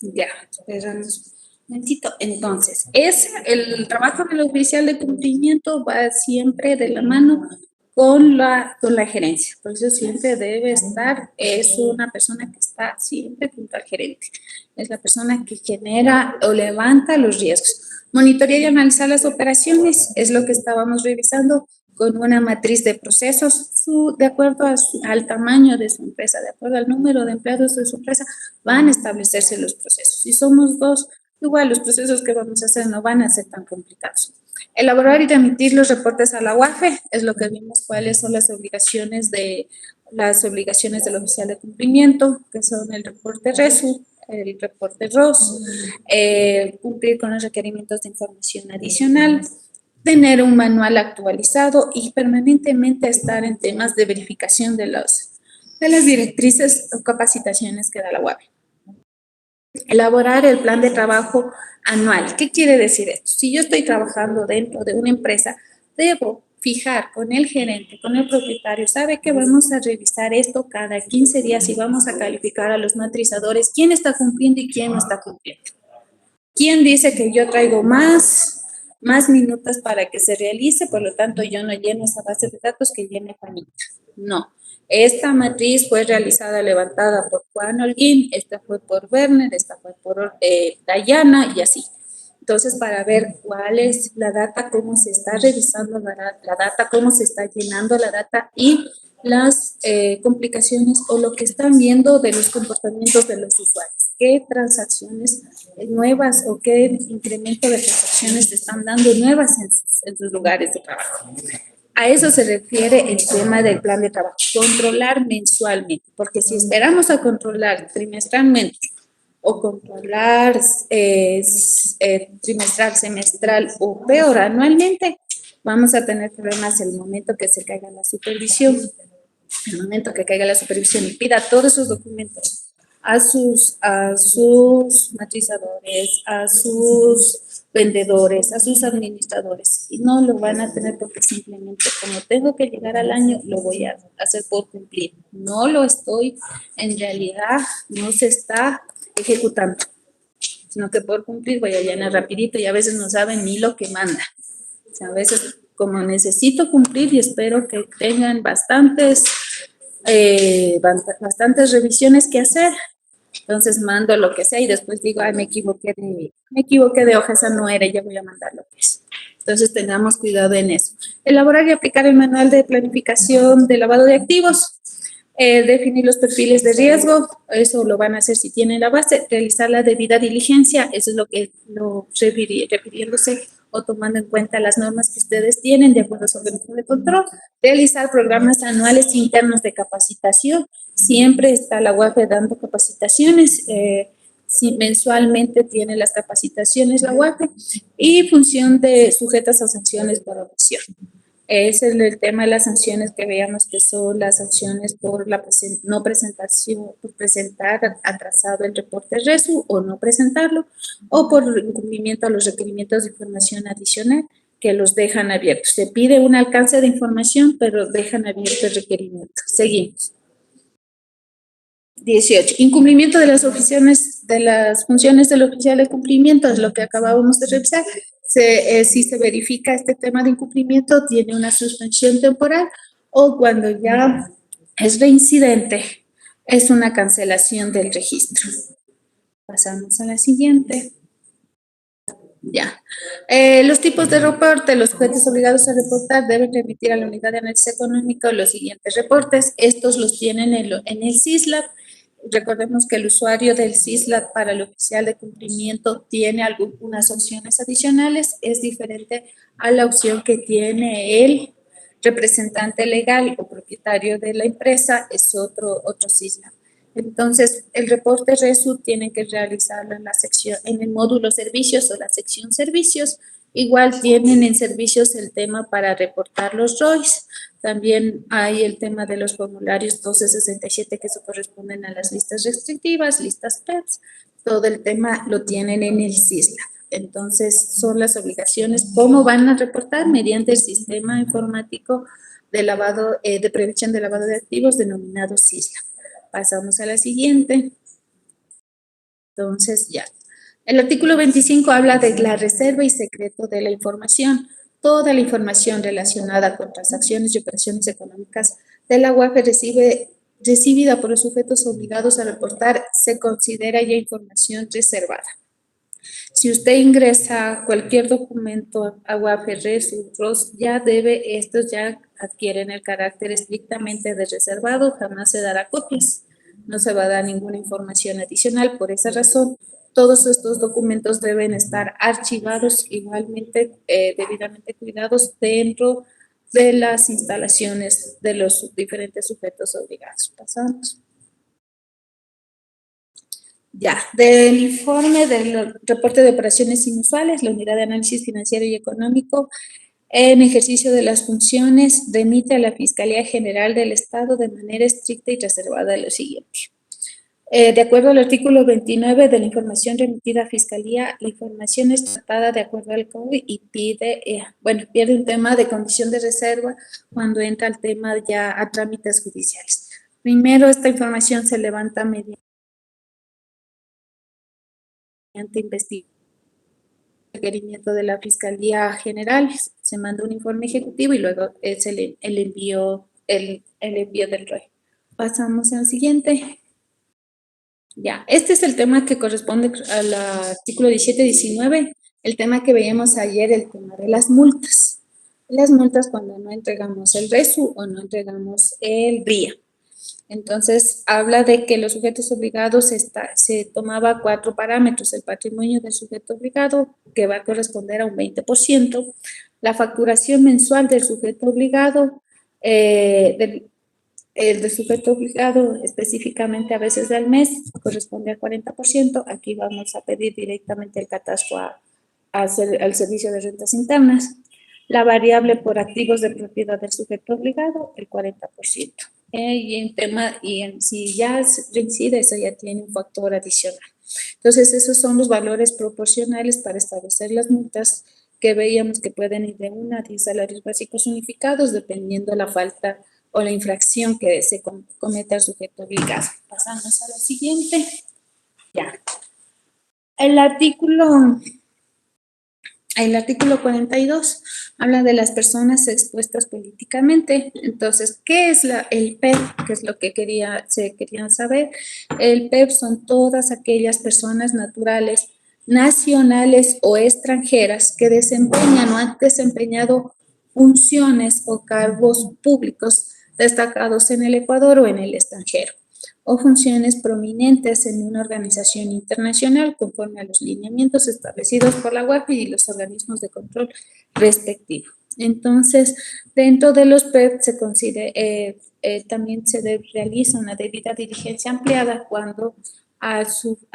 Ya, esperamos un momentito. Entonces, el trabajo del oficial de cumplimiento va siempre de la mano con la gerencia. Por eso siempre debe estar, es una persona que está siempre junto al gerente. Es la persona que genera o levanta los riesgos. Monitorear y analizar las operaciones es lo que estábamos revisando con una matriz de procesos, de acuerdo al tamaño de su empresa, de acuerdo al número de empleados de su empresa, van a establecerse los procesos. Si somos dos, igual los procesos que vamos a hacer no van a ser tan complicados. Elaborar y remitir los reportes a la UAFE, es lo que vimos cuáles son las obligaciones del oficial de cumplimiento, que son el reporte RESU, el reporte ROS, cumplir con los requerimientos de información adicional, tener un manual actualizado y permanentemente estar en temas de verificación de las directrices o capacitaciones que da la UAFE. Elaborar el plan de trabajo anual. ¿Qué quiere decir esto? Si yo estoy trabajando dentro de una empresa, debo fijar con el gerente, con el propietario, sabe que vamos a revisar esto cada 15 días y vamos a calificar a los matrizadores, quién está cumpliendo y quién no está cumpliendo. ¿Quién dice que yo traigo más minutos para que se realice? Por lo tanto, yo no lleno esa base de datos que llene Juanita. No. Esta matriz fue realizada, levantada por Juan Holguín, esta fue por Werner, esta fue por Dayana y así. Entonces, para ver cuál es la data, cómo se está revisando la data, cómo se está llenando la data y las complicaciones o lo que están viendo de los comportamientos de los usuarios. ¿Qué transacciones nuevas o qué incremento de transacciones se están dando nuevas en sus lugares de trabajo? A eso se refiere el tema del plan de trabajo, controlar mensualmente, porque si esperamos a controlar trimestralmente o controlar trimestral, semestral o peor anualmente, vamos a tener problemas el momento que se caiga la supervisión. El momento que caiga la supervisión y pida todos esos documentos a sus matrizadores, a sus vendedores, a sus administradores, y no lo van a tener porque simplemente como tengo que llegar al año, lo voy a hacer por cumplir. No lo estoy, en realidad no se está ejecutando, sino que por cumplir voy a llenar rapidito y a veces no saben ni lo que manda. O sea, a veces como necesito cumplir y espero que tengan bastantes revisiones que hacer, entonces mando lo que sea y después digo, ay, me equivoqué de hoja, esa no era, ya voy a mandar lo que es. Entonces tengamos cuidado en eso. Elaborar y aplicar el manual de planificación de lavado de activos. Definir los perfiles de riesgo, eso lo van a hacer si tienen la base. Realizar la debida diligencia, eso es lo que refiriéndose o tomando en cuenta las normas que ustedes tienen de acuerdo a su organismo de control. Realizar programas anuales internos de capacitación. Siempre está la UAFE dando capacitaciones. Si mensualmente tiene las capacitaciones la UAFE y función de sujetas a sanciones por omisión. Ese es el tema de las sanciones que veíamos que son las sanciones por la no presentación, por presentar atrasado el reporte RESU o no presentarlo, o por incumplimiento a los requerimientos de información adicional que los dejan abiertos. Se pide un alcance de información, pero dejan abierto el requerimiento. Seguimos. 18. Incumplimiento de las funciones del oficial de cumplimiento, es lo que acabábamos de revisar. Si se verifica este tema de incumplimiento, tiene una suspensión temporal o cuando ya es reincidente, es una cancelación del registro. Pasamos a la siguiente. Ya. Los tipos de reporte, los sujetos obligados a reportar deben remitir a la unidad de análisis económico los siguientes reportes. Estos los tienen en el SISLAB. Recordemos que el usuario del SISLAB para el oficial de cumplimiento tiene algunas opciones adicionales. Es diferente a la opción que tiene el representante legal o propietario de la empresa, es otro SISLAB. Entonces, el reporte RESU tiene que realizarlo en el módulo servicios o la sección servicios. Igual tienen en servicios el tema para reportar los ROIs. También hay el tema de los formularios 1267 que se corresponden a las listas restrictivas, listas PEPS. Todo el tema lo tienen en el SISLAB. Entonces, son las obligaciones. ¿Cómo van a reportar? Mediante el sistema informático de prevención de lavado de activos denominado SISLAB. Pasamos a la siguiente. Entonces, ya. El artículo 25 habla de la reserva y secreto de la información. Toda la información relacionada con transacciones y operaciones económicas de la UAFE recibida por los sujetos obligados a reportar se considera ya información reservada. Si usted ingresa cualquier documento a UAFE, RES, estos ya adquieren el carácter estrictamente de reservado, jamás se dará copias. no se va a dar ninguna información adicional. Por esa razón, todos estos documentos deben estar archivados igualmente, debidamente cuidados dentro de las instalaciones de los diferentes sujetos obligados. Pasamos. Ya, del informe del reporte de operaciones inusuales, la Unidad de Análisis Financiero y Económico, en ejercicio de las funciones, remite a la Fiscalía General del Estado de manera estricta y reservada lo siguiente. De acuerdo al artículo 29 de la información remitida a Fiscalía, la información es tratada de acuerdo al COE y pierde un tema de condición de reserva cuando entra el tema ya a trámites judiciales. Primero, esta información se levanta mediante investigación, requerimiento de la Fiscalía General, se manda un informe ejecutivo y luego es el envío del ROE. Pasamos al siguiente. Ya, este es el tema que corresponde al artículo 17-19, el tema que veíamos ayer, el tema de las multas. Las multas cuando no entregamos el RESU o no entregamos el RIA. Entonces, habla de que los sujetos obligados se tomaba 4 parámetros: el patrimonio del sujeto obligado, que va a corresponder a un 20%, la facturación mensual del sujeto obligado, el del sujeto obligado específicamente a veces del mes, corresponde al 40%. Aquí vamos a pedir directamente el catastro al Servicio de Rentas Internas. La variable por activos de propiedad del sujeto obligado, el 40%. Si ya reincide, eso ya tiene un factor adicional. Entonces, esos son los valores proporcionales para establecer las multas que veíamos que pueden ir de 1 a 10 salarios básicos unificados, dependiendo la falta o la infracción que se cometa el sujeto obligado. Pasamos a la siguiente. Ya. El artículo 42 habla de las personas expuestas políticamente. Entonces, ¿qué es el PEP? ¿Qué es lo que se querían saber? El PEP son todas aquellas personas naturales, nacionales o extranjeras que desempeñan o han desempeñado funciones o cargos públicos destacados en el Ecuador o en el extranjero, o funciones prominentes en una organización internacional conforme a los lineamientos establecidos por la UAFI y los organismos de control respectivos. Entonces, dentro de los PEP también se realiza una debida diligencia ampliada cuando a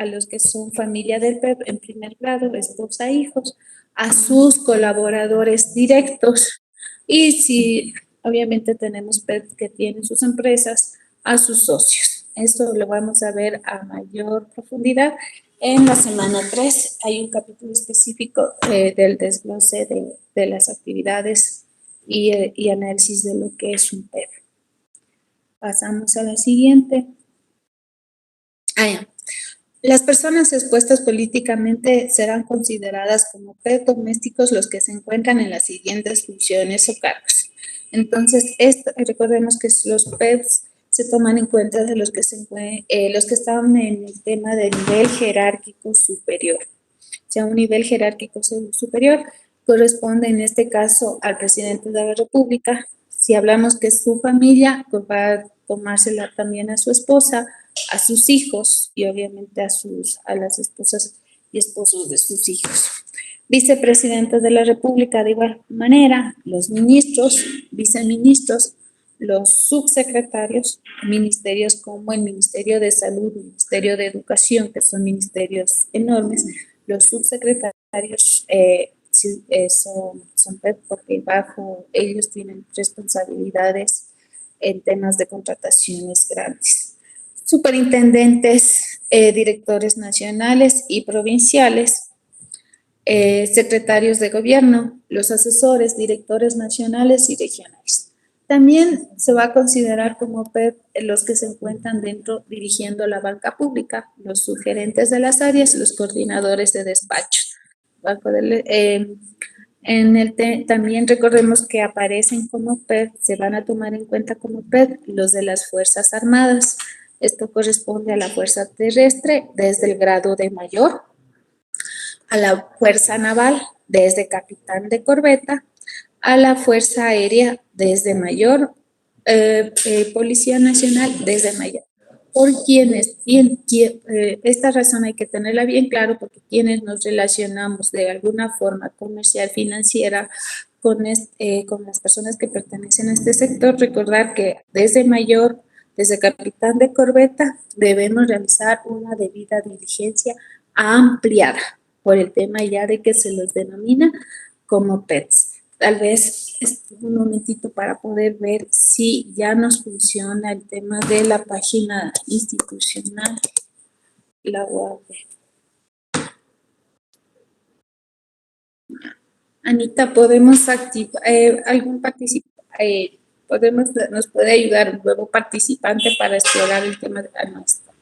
los que son familia del PEP en primer grado, esposa, hijos, a sus colaboradores directos, y si obviamente tenemos PEP que tienen sus empresas, a sus socios. Esto lo vamos a ver a mayor profundidad en la semana 3. Hay un capítulo específico del desglose de las actividades y análisis de lo que es un PEP. Pasamos a la siguiente. Las personas expuestas políticamente serán consideradas como PEP domésticos los que se encuentran en las siguientes funciones o cargos. Entonces, recordemos que los PEPs se toman en cuenta de los que están en el tema del nivel jerárquico superior. O sea, un nivel jerárquico superior corresponde en este caso al presidente de la República. Si hablamos que es su familia, pues va a tomársela también a su esposa, a sus hijos y obviamente a las esposas y esposos de sus hijos. Vicepresidente de la República, de igual manera, los ministros, viceministros, los subsecretarios, ministerios como el Ministerio de Salud, el Ministerio de Educación, que son ministerios enormes, los subsecretarios son PEP porque bajo ellos tienen responsabilidades en temas de contrataciones grandes. Superintendentes, directores nacionales y provinciales, secretarios de gobierno, los asesores, directores nacionales y regionales. También se va a considerar como PEP los que se encuentran dirigiendo la banca pública, los subgerentes de las áreas, los coordinadores de despacho. También recordemos que aparecen como PEP, se van a tomar en cuenta como PEP los de las Fuerzas Armadas. Esto corresponde a la Fuerza Terrestre desde el grado de mayor, a la Fuerza Naval desde capitán de corbeta, a la Fuerza Aérea desde mayor, Policía Nacional desde mayor, por quienes, esta razón hay que tenerla bien claro porque quienes nos relacionamos de alguna forma comercial, financiera, con las personas que pertenecen a este sector, recordar que desde mayor, desde capitán de corbeta, debemos realizar una debida diligencia ampliada por el tema ya de que se los denomina como PETs. Tal vez es un momentito para poder ver si ya nos funciona el tema de la página institucional, la web. Anita, ¿podemos activar algún participante? ¿Nos puede ayudar un nuevo participante para explorar el tema de la nuestra?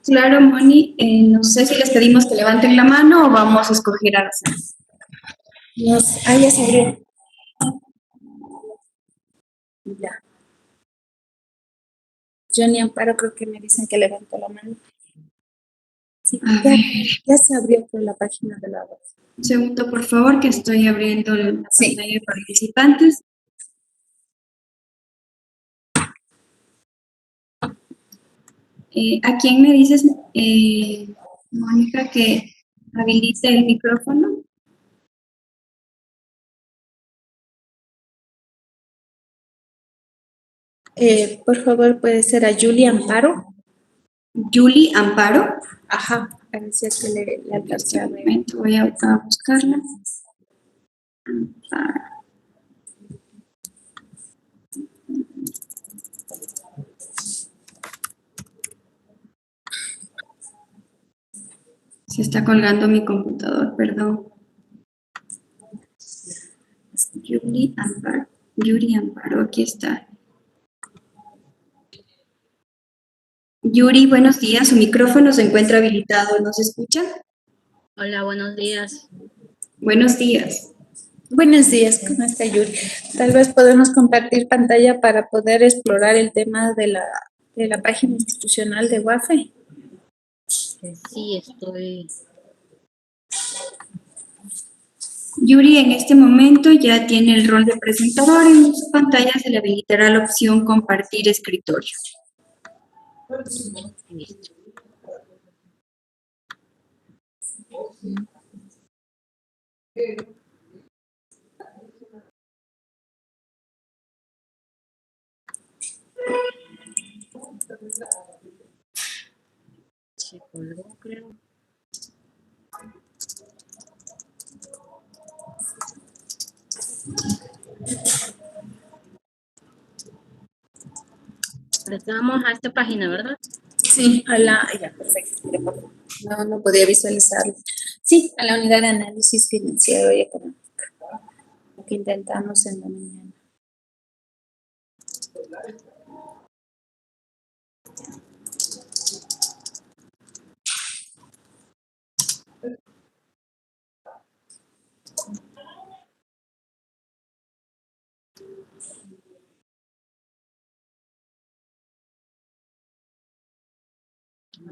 Claro, Moni. No sé si les pedimos que levanten la mano o vamos a escoger al azar. Ya se abrió. Ya. Johnny Amparo, creo que me dicen que levantó la mano. Sí, ya se abrió por la página de la web. Un segundo, por favor, que estoy abriendo la pantalla de participantes. ¿A quién me dices, Mónica, que habilite el micrófono? Por favor, puede ser a Julie Amparo. Julie Amparo. Ajá, parecía que le alcancé a ver. Un momento, voy a buscarla. Amparo. Se está colgando mi computador, perdón. Julie Amparo, aquí está. Yuri, buenos días. Su micrófono se encuentra habilitado. ¿Nos escucha? Hola, buenos días. Buenos días. Buenos días, ¿cómo está Yuri? Tal vez podemos compartir pantalla para poder explorar el tema de la página institucional de WAFE. Sí, estoy. Yuri en este momento ya tiene el rol de presentador. En su pantalla se le habilitará la opción compartir escritorio. Listo. Se colgó, creo. Estamos a esta página, ¿verdad? Sí, ya, perfecto. No podía visualizarlo. Sí, a la unidad de análisis financiero y económico. Lo que intentamos en la mañana.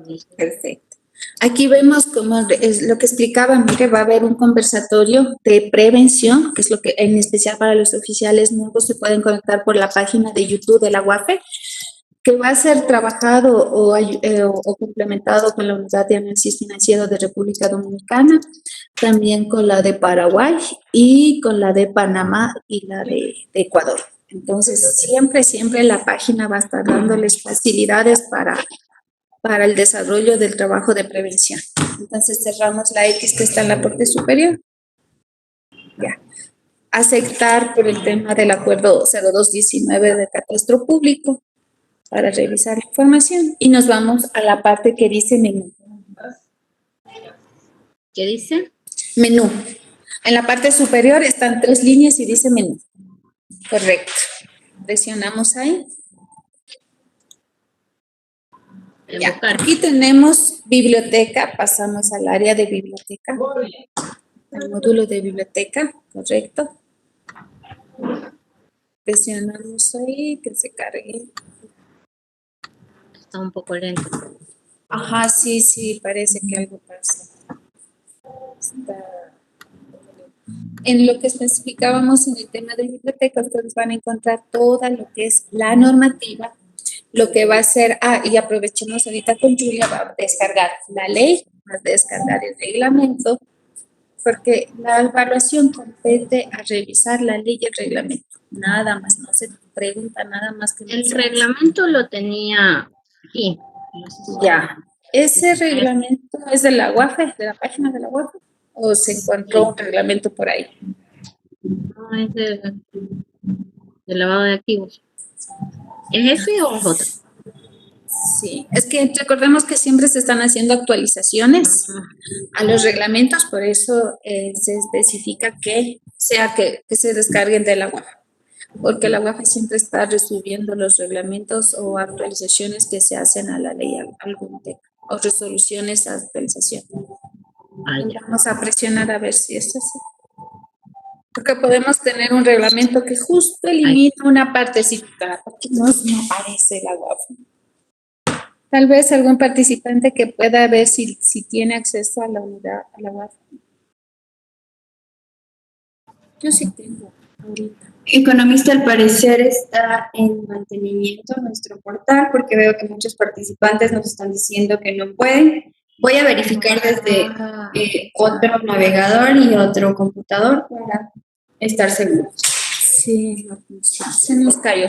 Listo. Perfecto. Aquí vemos como es lo que explicaba, que va a haber un conversatorio de prevención, que es lo que en especial para los oficiales nuevos se pueden conectar por la página de YouTube de la UAFE, que va a ser trabajado o complementado con la Unidad de Análisis Financiero de República Dominicana, también con la de Paraguay y con la de Panamá y la de Ecuador. Entonces, siempre la página va a estar dándoles facilidades para el desarrollo del trabajo de prevención. Entonces cerramos la X que está en la parte superior. Ya. Aceptar por el tema del acuerdo 0219 de catastro público para revisar la información y nos vamos a la parte que dice menú. ¿Qué dice? Menú. En la parte superior están 3 líneas y dice menú. Correcto. Presionamos ahí. Ya, aquí tenemos biblioteca, pasamos al área de biblioteca, al módulo de biblioteca, correcto. Presionamos ahí, que se cargue. Está un poco lento. Ajá, sí, parece que algo pasa. En lo que especificábamos en el tema de biblioteca, ustedes van a encontrar toda lo que es la normativa lo que va a hacer, y aprovechemos ahorita con Julia, va a descargar la ley, va a descargar el reglamento, porque la evaluación compete a revisar la ley y el reglamento. Nada más, no se pregunta nada más que El reglamento lo tenía aquí. No sé si- Ya. ¿Ese reglamento es de la UAFE, de la página de la UAFE? ¿O se encontró un reglamento por ahí? No, es de lavado de activos. ¿Es ese o es otro? Sí, es que recordemos que siempre se están haciendo actualizaciones a los reglamentos, por eso se especifica que sea que se descarguen de la UAFE, porque la UAFE siempre está recibiendo los reglamentos o actualizaciones que se hacen a la ley algún tema, o resoluciones a actualización. Ya. Vamos a presionar a ver si es así. Porque podemos tener un reglamento que justo elimina una partecita, porque no aparece la UAFE. Tal vez algún participante que pueda ver si tiene acceso a la unidad, a la UAFE. Yo sí tengo ahorita. Economista, al parecer está en mantenimiento nuestro portal porque veo que muchos participantes nos están diciendo que no pueden. Voy a verificar desde otro navegador y otro computador para estar seguros. Sí, no funciona. Se nos cayó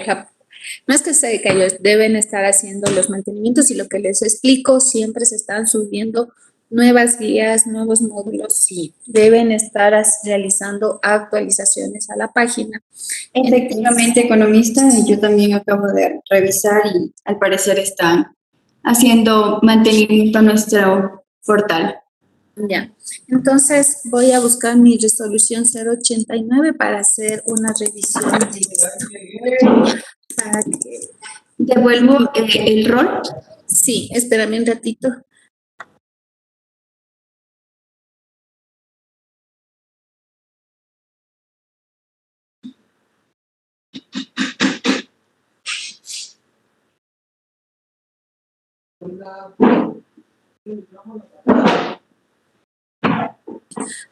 no es que se cayó, deben estar haciendo los mantenimientos y lo que les explico, siempre se están subiendo nuevas guías, nuevos módulos, sí, deben estar realizando actualizaciones a la página. Efectivamente, economista, yo también acabo de revisar y al parecer están haciendo mantenimiento a nuestro portal. Ya, entonces voy a buscar mi resolución 089 para hacer una revisión para que... ¿Devuelvo el rol? Sí, espérame un ratito.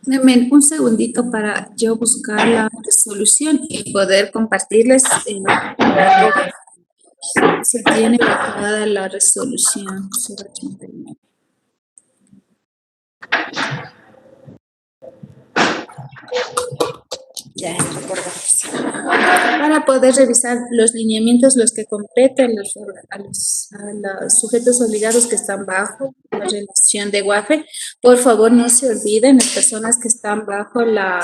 Denme un segundito para yo buscar la resolución y poder compartirles si tiene bajada la resolución 089. Ya, recordamos. Para poder revisar los lineamientos, los que competen a los sujetos obligados que están bajo la relación de UAFE, por favor no se olviden, las personas que están bajo la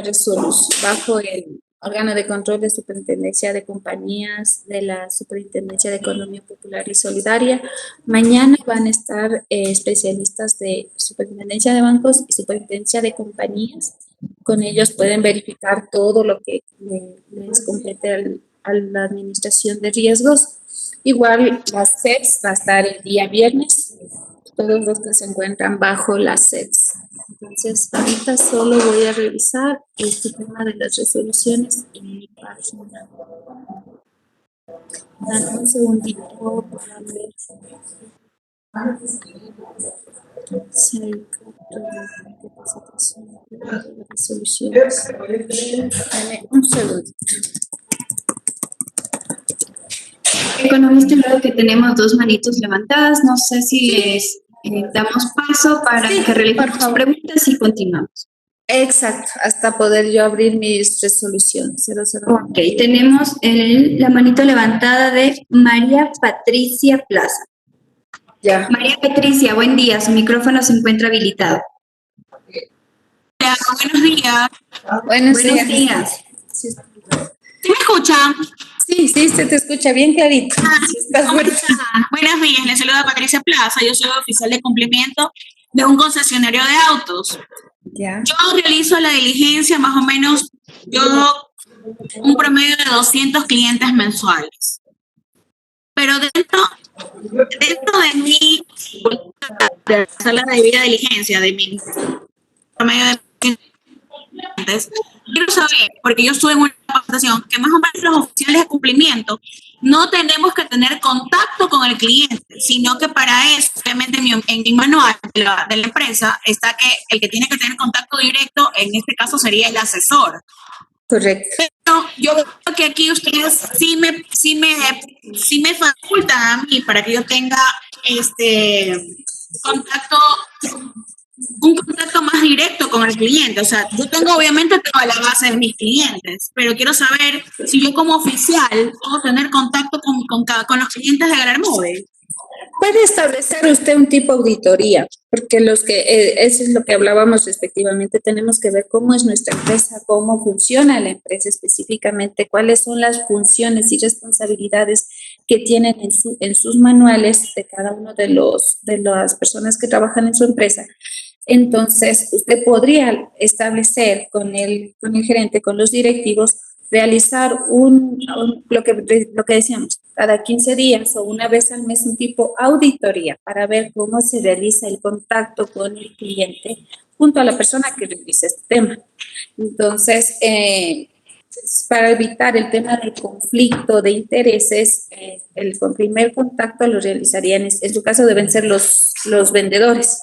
resolución, bajo el órgano de control de Superintendencia de Compañías de la Superintendencia de Economía Popular y Solidaria. Mañana van a estar especialistas de Superintendencia de Bancos y Superintendencia de Compañías. Con ellos pueden verificar todo lo que les compete a la administración de riesgos. Igual las CEPS va a estar el día viernes, todos los que se encuentran bajo las CEPS. Entonces, ahorita solo voy a revisar este tema de las resoluciones en mi página. Dame un segundito para ver. Resoluciones. Dame un segundito. Economista, veo que tenemos dos manitos levantadas. No sé si les damos paso para que realicen sus preguntas y continuamos. Exacto, hasta poder yo abrir mis resoluciones. Ok, tenemos la manito levantada de María Patricia Plaza. Ya. María Patricia, buen día. Su micrófono se encuentra habilitado. Hola, buenos días. Buenos días. Sí, ¿Sí me escuchan? sí, se te escucha bien clarito. ¿Cómo están? Buenos días, les saluda Patricia Plaza. Yo soy oficial de cumplimiento de un concesionario de autos. Ya. Yo realizo la diligencia más o menos, un promedio de 200 clientes mensuales. Pero dentro de mi de hacer la debida diligencia de mi promedio de clientes, quiero saber, porque yo estuve en una capacitación, que más o menos los oficiales de cumplimiento no tenemos que tener contacto con el cliente, sino que para eso, obviamente en mi manual de la empresa está que el que tiene que tener contacto directo, en este caso sería el asesor. Correcto. Pero yo creo que aquí ustedes sí me facultan a mí para que yo tenga contacto, un contacto más directo con el cliente. O sea, yo tengo obviamente toda la base de mis clientes, pero quiero saber si yo como oficial puedo tener contacto con los clientes de Galarmóvil. Puede establecer usted un tipo de auditoría, porque eso es lo que hablábamos respectivamente. Tenemos que ver cómo es nuestra empresa, cómo funciona la empresa específicamente, cuáles son las funciones y responsabilidades que tienen en sus manuales de cada uno de las personas que trabajan en su empresa. Entonces, usted podría establecer con el gerente, con los directivos, realizar lo que decíamos, cada 15 días o una vez al mes un tipo auditoría para ver cómo se realiza el contacto con el cliente junto a la persona que realiza este tema. Entonces, para evitar el tema del conflicto de intereses, el primer contacto lo realizarían, en su caso deben ser los vendedores.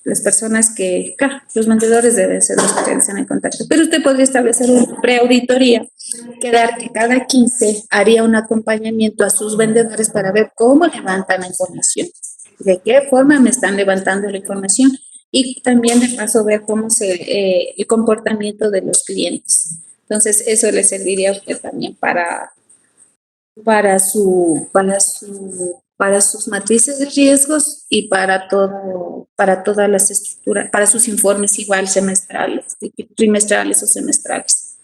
Las personas claro, los vendedores deben ser los que realizan el contacto, pero usted podría establecer una preauditoría, que cada 15 haría un acompañamiento a sus vendedores para ver cómo levantan la información, de qué forma me están levantando la información y también de paso ver cómo el comportamiento de los clientes. Entonces, eso le serviría a usted también para sus matrices de riesgos y para todas las estructuras, para sus informes igual semestrales, trimestrales o semestrales.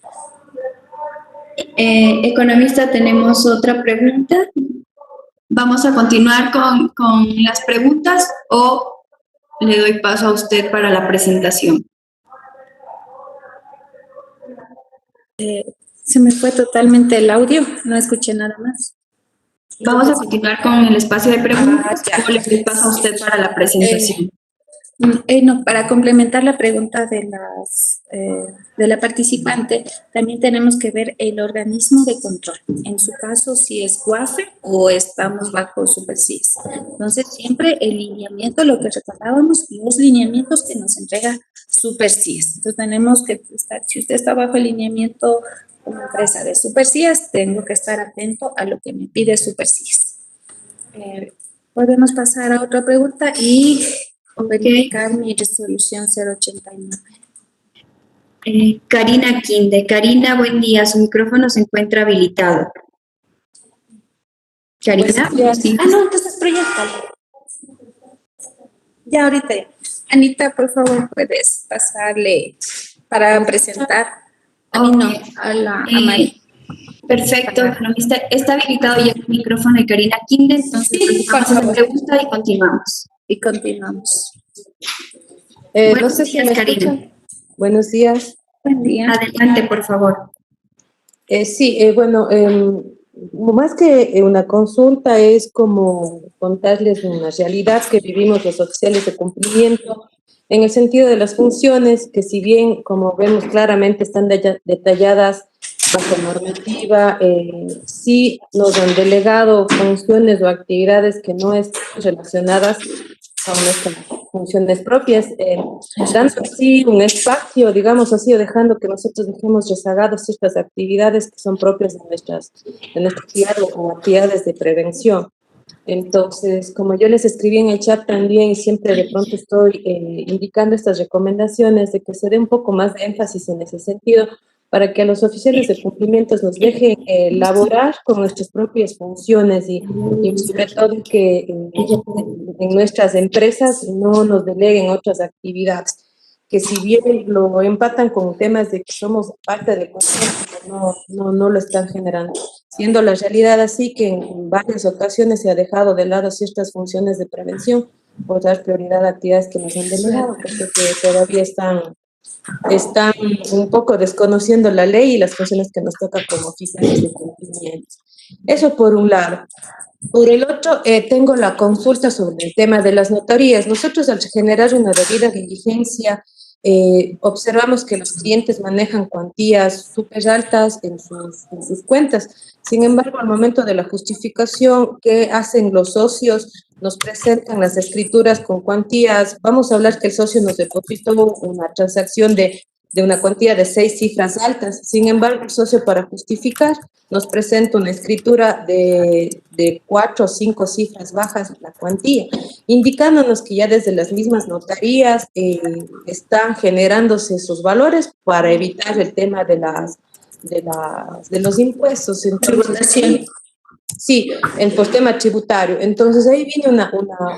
Economista, tenemos otra pregunta. ¿Vamos a continuar con las preguntas o le doy paso a usted para la presentación? Se me fue totalmente el audio, no escuché nada más. Vamos a continuar con el espacio de preguntas o le doy paso a usted para la presentación. No, para complementar la pregunta de la participante, también tenemos que ver el organismo de control. En su caso, si es GUAFE o estamos bajo SuperSIES. Entonces, siempre el lineamiento, lo que recordábamos, los lineamientos que nos entrega SuperSIES. Entonces, tenemos que estar, si usted está bajo el lineamiento como empresa de SuperSIES, tengo que estar atento a lo que me pide SuperSIES. Podemos pasar a otra pregunta y verificar mi resolución 089. Karina Quinde. Karina, buen día. Su micrófono se encuentra habilitado. Karina. Sí. No, entonces proyecta. Ya ahorita. Anita, por favor, puedes pasarle para presentar. A mí no, a Mari. Perfecto, economista. Está habilitado ya el micrófono de Karina Quinde, entonces Sí, pasamos a la pregunta y continuamos. Y continuamos. No sé si me escuchan. Buenos días. Buen día. Adelante, por favor. Más que una consulta es como contarles una realidad que vivimos los oficiales de cumplimiento en el sentido de las funciones que, si bien, como vemos claramente, están detalladas bajo normativa, sí nos han delegado funciones o actividades que no están relacionadas con nuestras funciones propias, dando así un espacio, digamos así, o dejando que nosotros dejemos rezagadas ciertas actividades que son propias de nuestra actividad o actividades de prevención. Entonces, como yo les escribí en el chat también, y siempre de pronto estoy indicando estas recomendaciones de que se dé un poco más de énfasis en ese sentido, para que a los oficiales de cumplimientos nos dejen laborar con nuestras propias funciones y sobre todo que en nuestras empresas no nos deleguen otras actividades, que si bien lo empatan con temas de que somos parte del concepto, no lo están generando. Siendo la realidad así que en varias ocasiones se ha dejado de lado ciertas funciones de prevención por dar prioridad a actividades que nos han delegado, porque todavía están un poco desconociendo la ley y las funciones que nos toca como oficiales de cumplimiento. Eso por un lado. Por el otro, tengo la consulta sobre el tema de las notarías. Nosotros, al generar una debida diligencia, observamos que los clientes manejan cuantías súper altas en sus cuentas. Sin embargo, al momento de la justificación, ¿qué hacen los socios? Nos presentan las escrituras con cuantías. Vamos a hablar que el socio nos depositó una transacción de de una cuantía de 6 cifras altas. Sin embargo, el socio, para justificar, nos presenta una escritura de 4 o 5 cifras bajas de la cuantía, indicándonos que ya desde las mismas notarías están generándose esos valores para evitar el tema de los impuestos. Entonces, sí, por tema tributario. Entonces ahí viene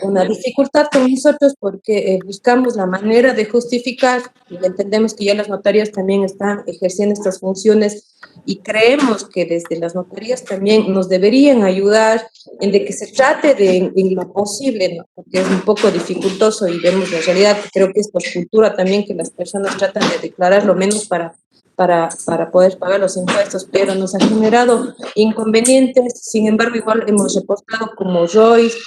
una dificultad con nosotros porque buscamos la manera de justificar y entendemos que ya las notarías también están ejerciendo estas funciones y creemos que desde las notarías también nos deberían ayudar en de que se trate de en lo posible, ¿no? Porque es un poco dificultoso y vemos la realidad, creo que es por cultura también que las personas tratan de declarar lo menos para poder pagar los impuestos, pero nos ha generado inconvenientes. Sin embargo, igual hemos reportado como Joyce,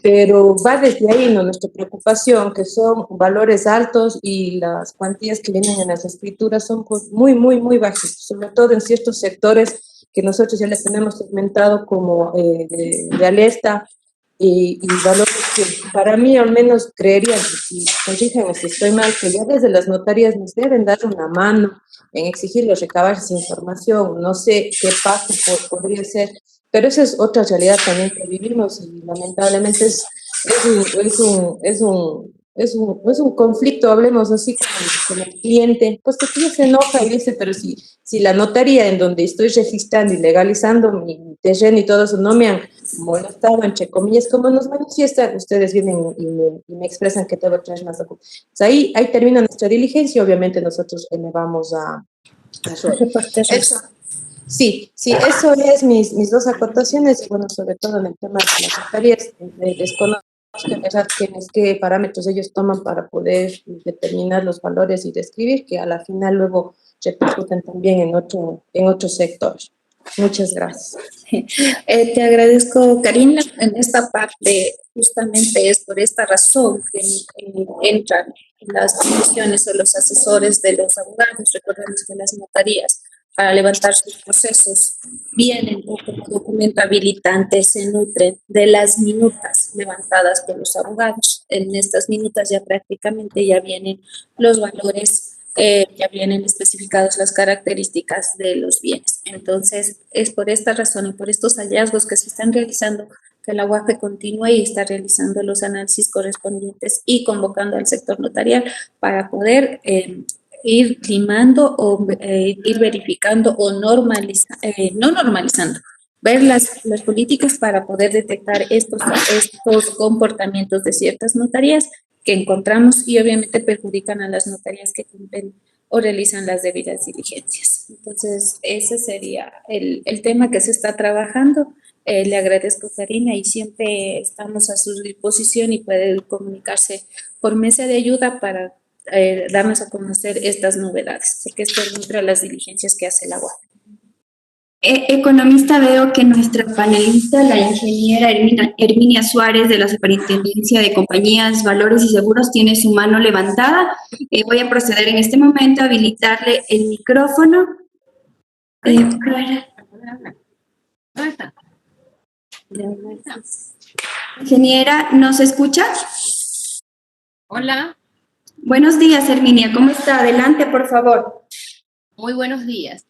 pero va desde ahí, ¿no? Nuestra preocupación, que son valores altos y las cuantías que vienen en las escrituras son pues, muy, muy, muy bajas, sobre todo en ciertos sectores que nosotros ya les tenemos segmentado como de alerta y valores que para mí al menos creería, y corríjanme si estoy mal, que ya desde las notarías nos deben dar una mano en exigirles recabar esa información. No sé qué paso podría ser, pero esa es otra realidad también que vivimos y lamentablemente es un conflicto, hablemos así con el cliente, pues que sí se enoja y dice, pero si la notaría en donde estoy registrando y legalizando mi terreno y todo eso no me han molestado, entre comillas, como nos manifiestan, ustedes vienen y me expresan que tengo que traer más documentos. Pues ahí termina nuestra diligencia y obviamente nosotros elevamos a eso. Sí, eso es mis dos acotaciones y bueno, sobre todo en el tema de las notarías, desconozco en verdad qué parámetros ellos toman para poder determinar los valores y describir, que a la final luego repercuten también en otro sector. Muchas gracias. Te agradezco, Karina. En esta parte, justamente es por esta razón que entran las comisiones o los asesores de los abogados. Recordemos que las notarías, para levantar sus procesos, vienen o como documento habilitante, se nutren de las minutas levantadas por los abogados. En estas minutas ya prácticamente ya vienen los valores, ya vienen especificadas las características de los bienes. Entonces, es por esta razón y por estos hallazgos que se están realizando que la UAFE continúa y está realizando los análisis correspondientes y convocando al sector notarial para poder ir limando o ir verificando o no normalizando, ver las políticas para poder detectar estos comportamientos de ciertas notarías que encontramos y obviamente perjudican a las notarías que cumplen o realizan las debidas diligencias. Entonces, ese sería el tema que se está trabajando. Le agradezco, Karina, y siempre estamos a su disposición y puede comunicarse por mesa de ayuda para darnos a conocer estas novedades, porque esto es dentro de las diligencias que hace la UAF. Economista, veo que nuestra panelista, la ingeniera Herminia Suárez de la Superintendencia de Compañías, Valores y Seguros, tiene su mano levantada. Voy a proceder en este momento a habilitarle el micrófono. Ingeniera, ¿nos escucha? Hola. Buenos días, Herminia. ¿Cómo está? Adelante, por favor. Muy buenos días.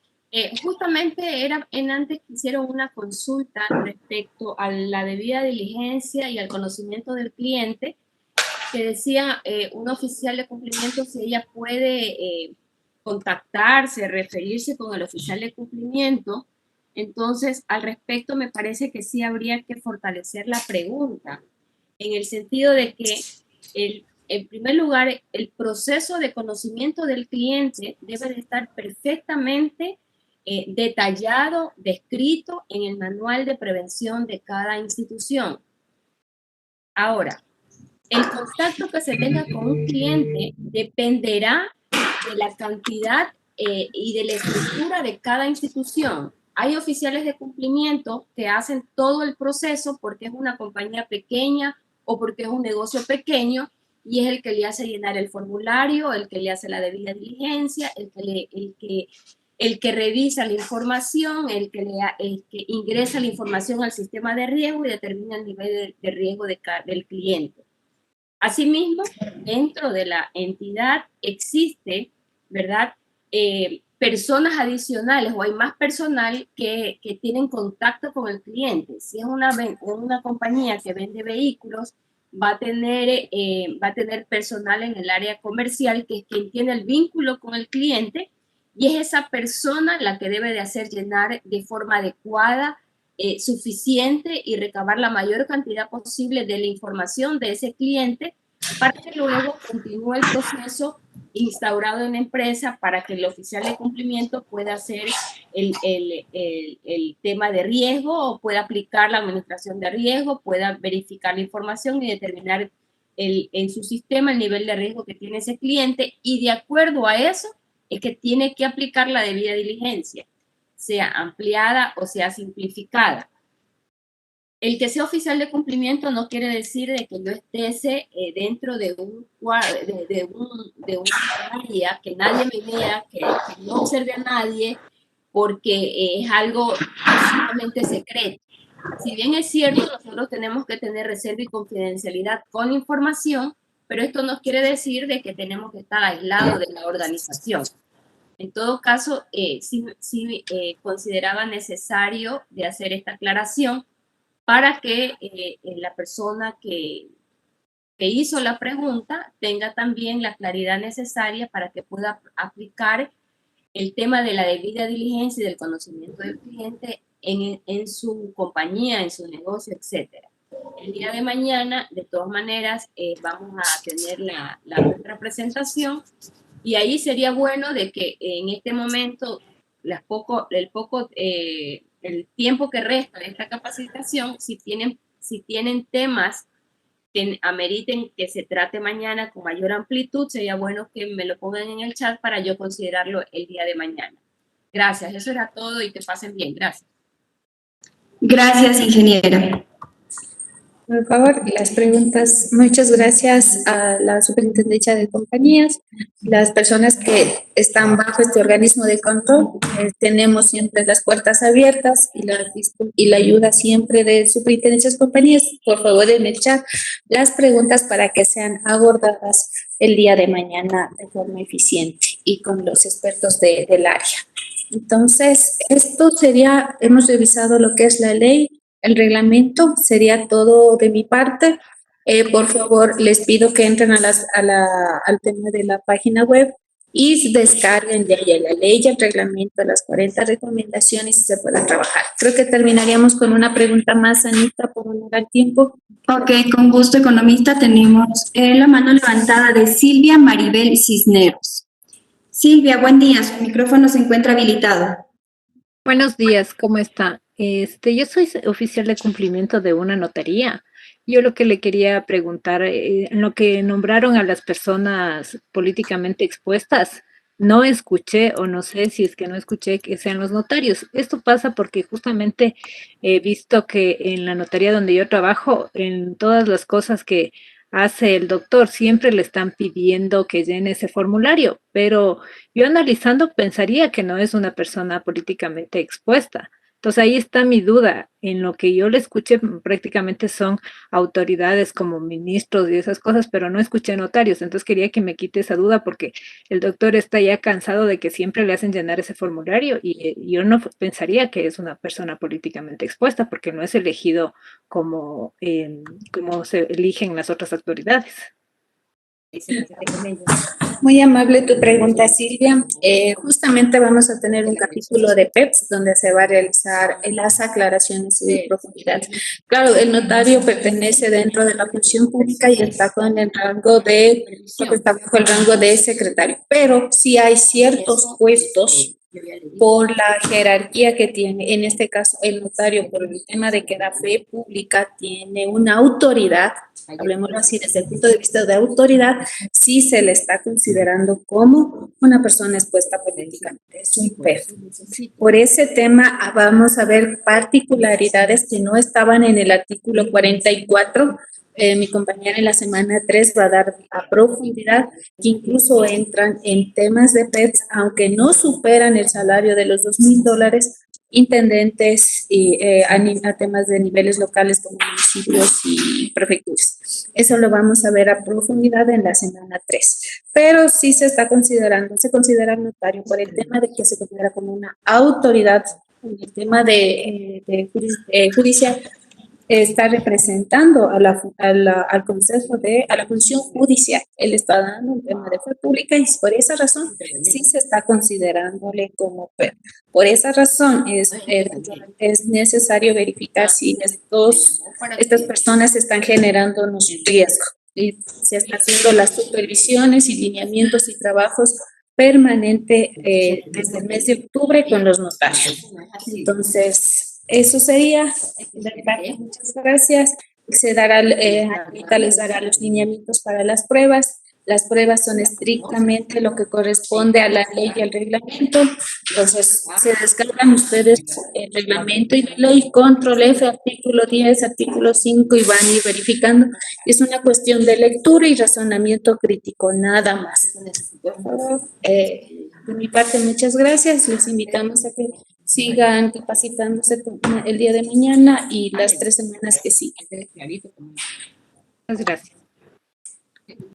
Justamente antes que hicieron una consulta respecto a la debida diligencia y al conocimiento del cliente, que decía un oficial de cumplimiento si ella puede contactarse, referirse con el oficial de cumplimiento. Entonces, al respecto, me parece que sí habría que fortalecer la pregunta, en el sentido de que en primer lugar, el proceso de conocimiento del cliente debe de estar perfectamente detallado, descrito en el manual de prevención de cada institución. Ahora, el contacto que se tenga con un cliente dependerá de la cantidad y de la estructura de cada institución. Hay oficiales de cumplimiento que hacen todo el proceso porque es una compañía pequeña o porque es un negocio pequeño y es el que le hace llenar el formulario, el que le hace la debida diligencia, el que revisa la información, el que ingresa la información al sistema de riesgo y determina el nivel de riesgo del cliente. Asimismo, dentro de la entidad existe ¿verdad? Personas adicionales o hay más personal que tienen contacto con el cliente. Si es una compañía que vende vehículos, va a tener personal en el área comercial que es quien tiene el vínculo con el cliente y es esa persona la que debe de hacer llenar de forma adecuada, suficiente y recabar la mayor cantidad posible de la información de ese cliente para que luego continúe el proceso instaurado en la empresa para que el oficial de cumplimiento pueda hacer el tema de riesgo o pueda aplicar la administración de riesgo, pueda verificar la información y determinar en su sistema el nivel de riesgo que tiene ese cliente y de acuerdo a eso es que tiene que aplicar la debida diligencia, sea ampliada o sea simplificada. El que sea oficial de cumplimiento no quiere decir de que yo esté dentro de un área, que nadie me vea, que no observe a nadie, porque es algo absolutamente secreto. Si bien es cierto, nosotros tenemos que tener reserva y confidencialidad con la información, pero esto no quiere decir de que tenemos que estar aislados de la organización. En todo caso, sí consideraba necesario de hacer esta aclaración para que la persona que hizo la pregunta tenga también la claridad necesaria para que pueda aplicar el tema de la debida diligencia y del conocimiento del cliente en su compañía, en su negocio, etc. El día de mañana, de todas maneras, vamos a tener nuestra presentación y ahí sería bueno de que en este momento el tiempo que resta de esta capacitación, si tienen temas que ameriten que se trate mañana con mayor amplitud, sería bueno que me lo pongan en el chat para yo considerarlo el día de mañana. Gracias, eso era todo y que pasen bien. Gracias. Gracias, ingeniera. Por favor, las preguntas. Muchas gracias a la Superintendencia de Compañías, las personas que están bajo este organismo de control. Tenemos siempre las puertas abiertas y la ayuda siempre de Superintendencias de Compañías. Por favor, en el chat las preguntas para que sean abordadas el día de mañana de forma eficiente y con los expertos del área. Entonces, esto sería, hemos revisado lo que es la ley. El reglamento sería todo de mi parte. Por favor, les pido que entren al tema de la página web y descarguen de ahí la ley, el reglamento, las 40 recomendaciones y se puedan trabajar. Creo que terminaríamos con una pregunta más, Anita, por honor al tiempo. Ok, con gusto, economista. Tenemos la mano levantada de Silvia Maribel Cisneros. Silvia, buen día. Su micrófono se encuentra habilitado. Buenos días, ¿cómo está? Yo soy oficial de cumplimiento de una notaría. Yo lo que le quería preguntar, en lo que nombraron a las personas políticamente expuestas, no escuché, o no sé si es que no escuché, que sean los notarios. Esto pasa porque justamente he visto que en la notaría donde yo trabajo, en todas las cosas que hace el doctor, siempre le están pidiendo que llene ese formulario, pero yo analizando pensaría que no es una persona políticamente expuesta. Entonces ahí está mi duda. En lo que yo le escuché prácticamente son autoridades como ministros y esas cosas, pero no escuché notarios. Entonces quería que me quite esa duda porque el doctor está ya cansado de que siempre le hacen llenar ese formulario y yo no pensaría que es una persona políticamente expuesta porque no es elegido como se eligen las otras autoridades. Muy amable tu pregunta, Silvia. Justamente vamos a tener un capítulo de PEPS donde se va a realizar las aclaraciones de profundidad. Claro, el notario pertenece dentro de la función pública y está con el rango está bajo el rango de secretario, pero sí hay ciertos puestos por la jerarquía que tiene, en este caso el notario, por el tema de que la fe pública tiene una autoridad, hablemoslo así desde el punto de vista de autoridad, sí se le está considerando como una persona expuesta políticamente, es un PEF. Por ese tema vamos a ver particularidades que no estaban en el artículo 44. Mi compañera en la semana 3 va a dar a profundidad que incluso entran en temas de PEPs, aunque no superan el salario de los $2,000 intendentes y a temas de niveles locales como municipios y prefecturas. Eso lo vamos a ver a profundidad en la semana 3. Pero sí se considera al notario por el tema de que se considera como una autoridad en el tema judicial. Está representando al Consejo a la función judicial. Él está dando un tema de fe pública y por esa razón sí se está considerándole como PER. Por esa razón es necesario verificar si estas personas están generándonos riesgo. Y se están haciendo las supervisiones y lineamientos y trabajos permanente desde el mes de octubre con los notarios. Entonces, eso sería, muchas gracias. Ahorita les dará los lineamientos para las pruebas. Las pruebas son estrictamente lo que corresponde a la ley y al reglamento. Entonces, se descargan ustedes el reglamento y la ley, control F, artículo 10, artículo 5 y van a ir verificando. Es una cuestión de lectura y razonamiento crítico, nada más. De mi parte, muchas gracias. Les invitamos a que sigan capacitándose el día de mañana y las 3 semanas que siguen. Muchas gracias.